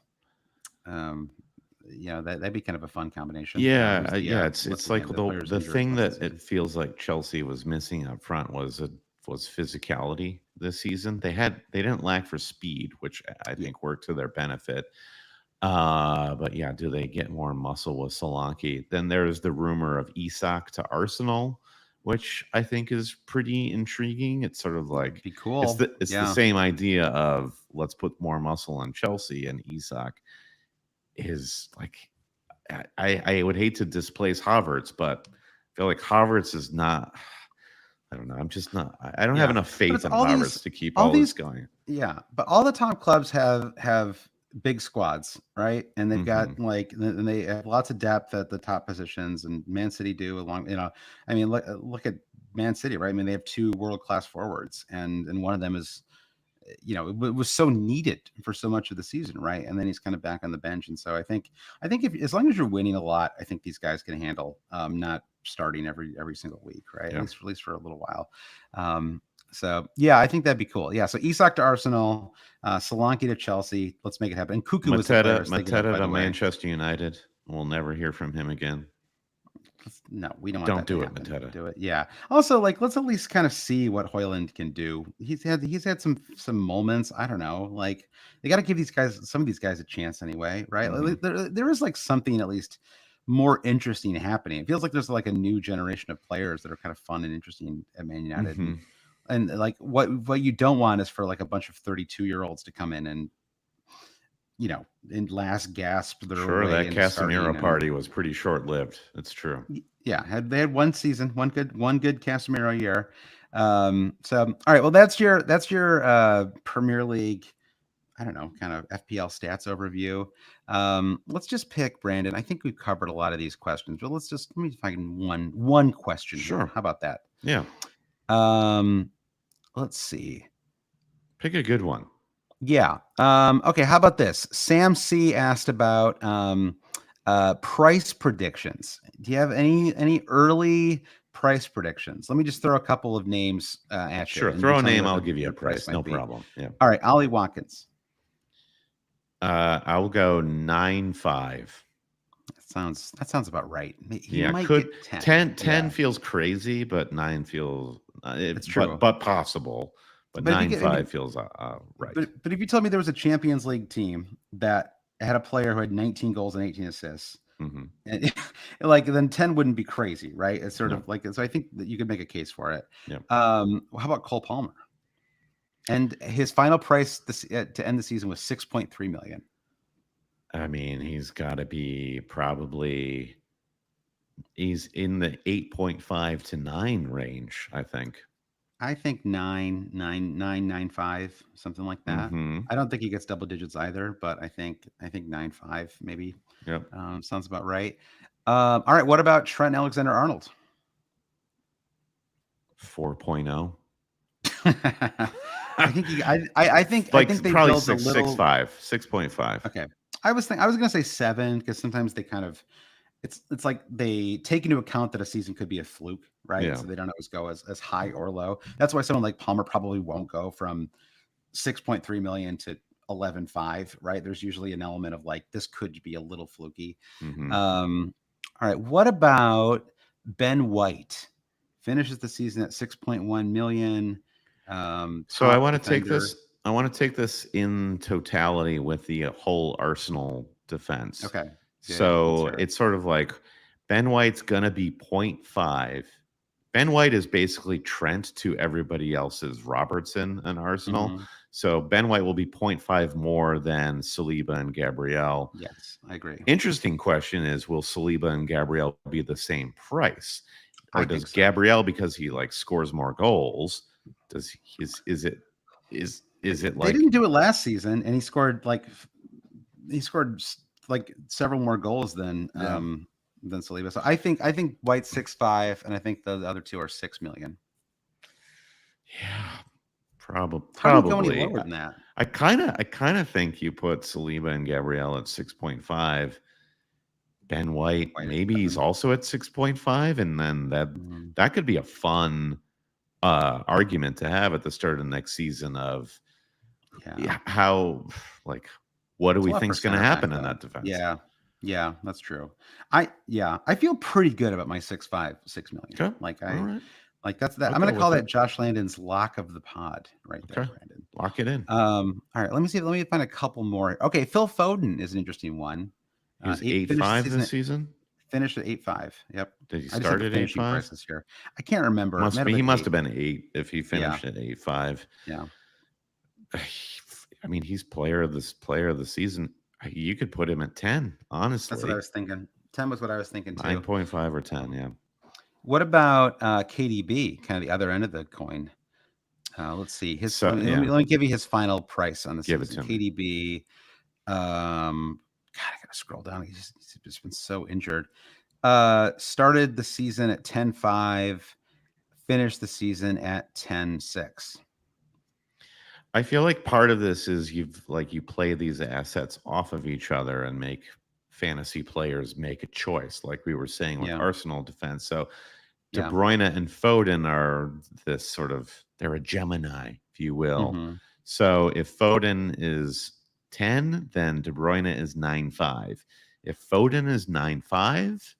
that'd be kind of a fun combination. yeah, Lose the yeah. less It's like the players the injured thing less the that it season. feels like Chelsea was missing up front was physicality this season. They didn't lack for speed, which I Yeah, think worked to their benefit. But yeah, do they get more muscle with Solanke? Then there's the rumor of Isak to Arsenal, which I think is pretty intriguing. It's sort of that'd like be cool. it's the Yeah, same idea of let's put more muscle on Chelsea, and Isak is like, I would hate to displace Havertz, but I feel like Havertz is not. I don't know. I'm just not. I don't have yeah, enough but faith it's in Havertz to keep all all this these, going. yeah, but all the top clubs have big squads, right? And they've Hmm. got like, and they have lots of depth at the top positions, and Man City do along, I mean, look at Man City, right? I mean, they have two world class forwards, and one of them is it was so needed for so much of the season, right? And then he's kind of back on the bench, and so I think if as long as you're winning a lot, I think these guys can handle not starting every single week, right? At Yeah, least for a little while. So yeah, I think that'd be cool. Yeah, so Isak to Arsenal, Solanke to Chelsea. Let's make it happen. And Cuckoo was the player I was thinking of, Mateta by to the way. Manchester United. We'll never hear from him again. No, we don't want Don't that to do it, happen. Mateta. Do it. Yeah. Also, like, let's at least kind of see what Hoyland can do. He's had some moments. I don't know. Like, they got to give some of these guys a chance anyway, right? Hmm. Like, there is like something at least more interesting happening. It feels like there's like a new generation of players that are kind of fun and interesting at Man United, and Hmm. like what you don't want is for like a bunch of 32-year-olds to come in and in last gasp their Sure, way that into starting. Casemiro And party was pretty short lived. It's true. yeah, they had one season, one good Casemiro year. So all right, well that's your Premier League I don't know, kind of FPL stats overview. Let's just pick Brandon. I think we've covered a lot of these questions, but let me find one question here. Sure. How about that? Yeah. Let's see. Pick a good one. Yeah. Okay. How about this? Sam C asked about price predictions. Do you have any early price predictions? Let me just throw a couple of names at you, Sure. and you Throw a tell me name. what I'll give you the a price price. No might be. problem. Yeah. All right, Ollie Watkins. I will go 9.5. That sounds about right. He Yeah, might could get 10. 10 Yeah, feels crazy, but 9 feels it's true. but possible. But But if you 9.5 feels right. but if you told me there was a Champions League team that had a player who had 19 goals and 18 assists, Mm-hmm. and like then 10 wouldn't be crazy, right? It's sort No. of like, so I think that you could make a case for it. Yep. How about Cole Palmer? And his final price to end the season was 6.3 million. I mean, he's got to be probably he's in the 8.5 to 9 range, I think. I think 9.5, something like that. Mm-hmm. I don't think he gets double digits either, but I think 9.5 maybe. Yep. Sounds about right. All right, what about Trent Alexander-Arnold? 4.0. I think I think they probably build a little 6.5, 6.5. Okay. I was gonna say 7 because sometimes they kind of it's like they take into account that a season could be a fluke, right? Yeah. So they don't always go as high or low. That's why someone like Palmer probably won't go from 6.3 million to 11.5, right? There's usually an element of like this could be a little fluky. Mm-hmm. All right. What about Ben White? Finishes the season at 6.1 million. So I Top want to take defender. this. I want to take this in totality with the whole Arsenal defense. Okay. Yeah, So let's hear it. it's sort of like Ben White's gonna be 0.5. Ben White is basically Trent to everybody else's Robertson and Arsenal. Mhm. So Ben White will be 0.5 more than Saliba and Gabriel. Yes, I agree. Interesting question is, will Saliba and Gabriel be the same price? Or I does think so. Gabriel, because he like scores more goals, does is it They like didn't do it last season, and he scored like several more goals than Yeah. than Saliba. So I think White's 6.5, and I think the other two are 6 million. Yeah, How do you probably. go any lower than that? I kind of think you put Saliba and Gabriel at 6.5. Ben White, White at maybe he's 7. also at 6.5, and then Mhm. that could be a fun argument to have at the start of the next season of Yeah. how like what do It's a we lot think for is going to center back, happen in though. that defense? Yeah, that's true. I feel pretty good about my 6.5, 6 million. Okay. Like All right. like that's that. I'll I'm gonna go call with that it. Josh Landon's lock of the pod right there, Okay. Brandon. Lock it in. All right, let me find a couple more. Okay, Phil Foden is an interesting one. He was Finished the 8.5 season this season. finished at 8.5. Yep. Did he I just have start the at finishing 8.5? prices here. I can't remember. It Must might be. have He been must 8. have been 8 if he Yeah. finished at 8.5. Yeah. I mean, he's player of the season. You could put him at 10, honestly. That's what I was thinking. 10 was what I was thinking too. 9.5 or 10, yeah. What about KDB? Kind of the other end of the coin. Let's see. Let me give you his final price on the Give season. it to me. KDB. God, I gotta scroll down. He's just been so injured. Started the season at 10.5, finished the season at 10.6. I feel like part of this is you play these assets off of each other and make fantasy players make a choice, like we were saying with Yeah. Arsenal defense. So De Yeah. Bruyne and Foden are this sort of, they're a Gemini, if you will. Mhm. So if Foden is 10, then De Bruyne is 9.5. If Foden is 9.5,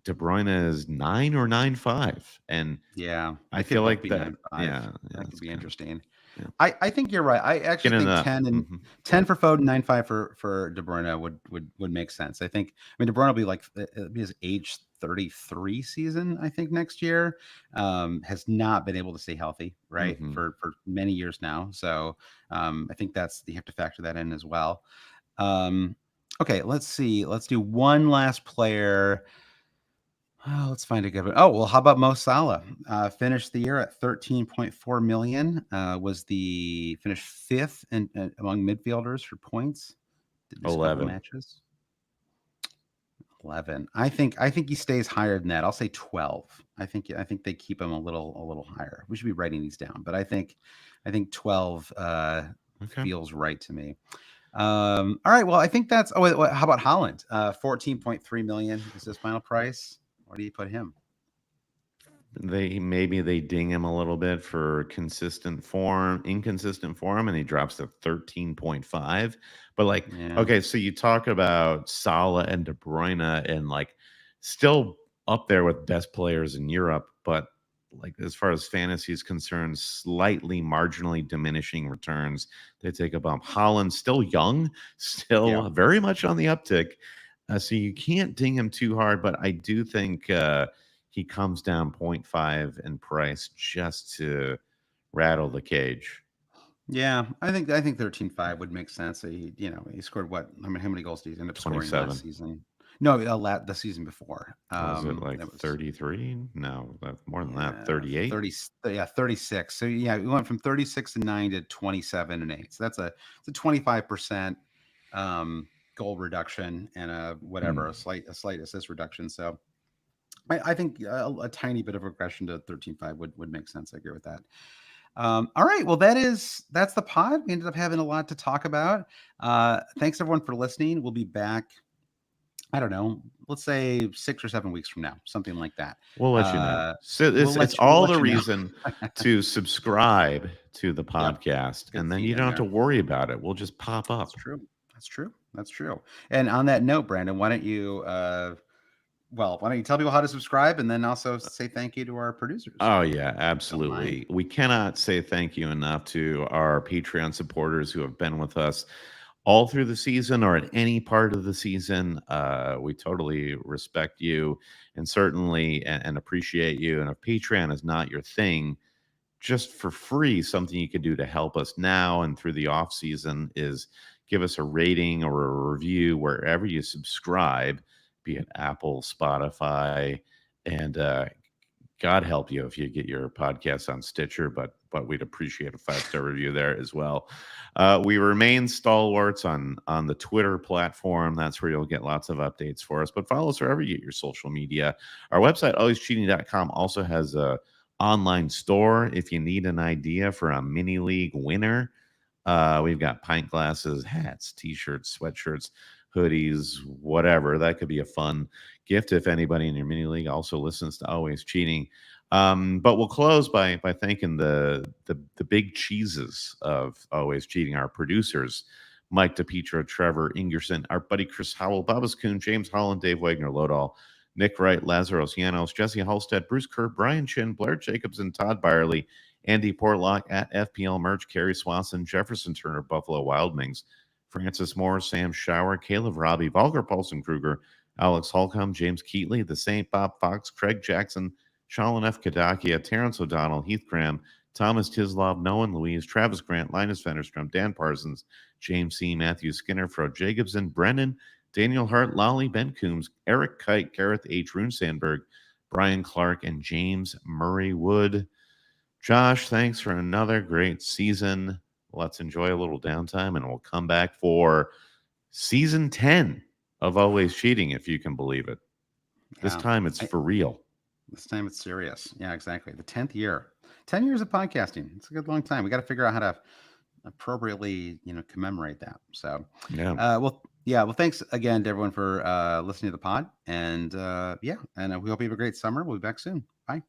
De Bruyne is 9 or 9.5. And Yeah, I it feel could both like be that. 9.5. Yeah, That could be interesting. yeah. I think you're right. I actually Getting think up. 10 and Mhm. 10 for Foden, 9.5 for De Bruyne would make sense. I mean De Bruyne will be like it'll be his age 33 season, I think, next year. Has not been able to stay healthy, right? Mhm. For many years now. So I think you have to factor that in as well. Okay, let's see. Let's do one last player. Let's find a good one. Oh, well, how about Mo Salah? Finished the year at 13.4 million. Was the finished fifth among midfielders for points. Did miss a couple 11. matches. 11. I think he stays higher than that. I'll say 12. I think they keep him a little higher. We should be writing these down, but I think 12 Okay. feels right to me. All right. Well, I think that's. Oh, wait, how about Holland? 14.3 million is his final price. Where do you put him? Maybe they ding him a little bit for inconsistent form, and he drops to 13.5. But like, Yeah. okay, so you talk about Salah and De Bruyne, and like still up there with best players in Europe, but like as far as fantasy is concerned, slightly marginally diminishing returns. They take a bump. Holland still young, Yeah. still very much on the uptick. So you can't ding him too hard, but I do think he comes down point 0.5 in price just to rattle the cage. Yeah. I think 13.5 would make sense. He scored what? I mean, how many goals did he end up scoring last 27. season? No, the season before. Was it like That was 33? No, that's more than that. yeah, 38? 30, yeah, 36. So yeah, we went from 36 and 9 to 27 and 8. So it's a 25% goal reduction and Hmm. a slight assist reduction. So I think a tiny bit of regression to 13.5 would make sense. I agree with that. All right. Well, that's the pod. We ended up having a lot to talk about. Thanks everyone for listening. We'll be back. I don't know. Let's say 6 or 7 weeks from now, something like that. We'll let you know. Uh, So it's we'll all let the you know. reason to subscribe to the Yep. podcast, Good and then feed you in don't have to there. worry about it. We'll just pop That's up. true. That's true. That's true. And on that note, Brandon, why don't you tell people how to subscribe and then also say thank you to our producers? Oh, yeah, Don't mind. absolutely. We cannot say thank you enough to our Patreon supporters who have been with us all through the season or at any part of the season. We totally respect you and certainly and appreciate you. And if Patreon is not your thing, just for free, something you can do to help us now and through the off season is give us a rating or a review wherever you subscribe, be it Apple, Spotify, and God help you if you get your podcast on Stitcher, but we'd appreciate a 5-star review there as well. We remain stalwarts on the Twitter platform. That's where you'll get lots of updates for us. But follow us wherever you get your social media. Our website, alwayscheating.com, also has a online store if you need an idea for a mini league winner. We've got pint glasses, hats, t-shirts, sweatshirts, hoodies, whatever. That could be a fun gift if anybody in your mini league also listens to Always Cheating. But we'll close by thanking the big cheeses of Always Cheating, our producers, Mike DePietro, Trevor Ingerson, our buddy Chris Howell, Babas Kuhn, James Holland, Dave Wagner, Lodahl, Nick Wright, Lazaros Yanos, Jesse Halstead, Bruce Kerr, Brian Chin, Blair Jacobson, Todd Byerly, Andy Portlock at FPL Merch, Kerry Swanson, Jefferson Turner, Buffalo Wild Wings, Francis Moore, Sam Shower, Caleb Robbie, Volker Paulson Kruger, Alex Holcomb, James Keatley, The Saint, Bob Fox, Craig Jackson, Shalin F. Kadakia, Terrence O'Donnell, Heath Graham, Thomas Tislov, Noah Louise, Travis Grant, Linus Fennerstrom, Dan Parsons, James C., Matthew Skinner, Fro Jacobson, Brennan, Daniel Hart, Lolly, Ben Coombs, Eric Kite, Gareth H. Rune Sandberg, Brian Clark, and James Murray Wood. Josh, thanks for another great season. Let's enjoy a little downtime and we'll come back for season 10 of Always Cheating, if you can believe it. This Yeah. time it's for real. This time it's serious. Yeah, exactly. The 10th year. 10 years of podcasting. It's a good long time. We got to figure out how to appropriately, commemorate that. So, Yeah. well, thanks again to everyone for listening to the pod. And we hope you have a great summer. We'll be back soon. Bye.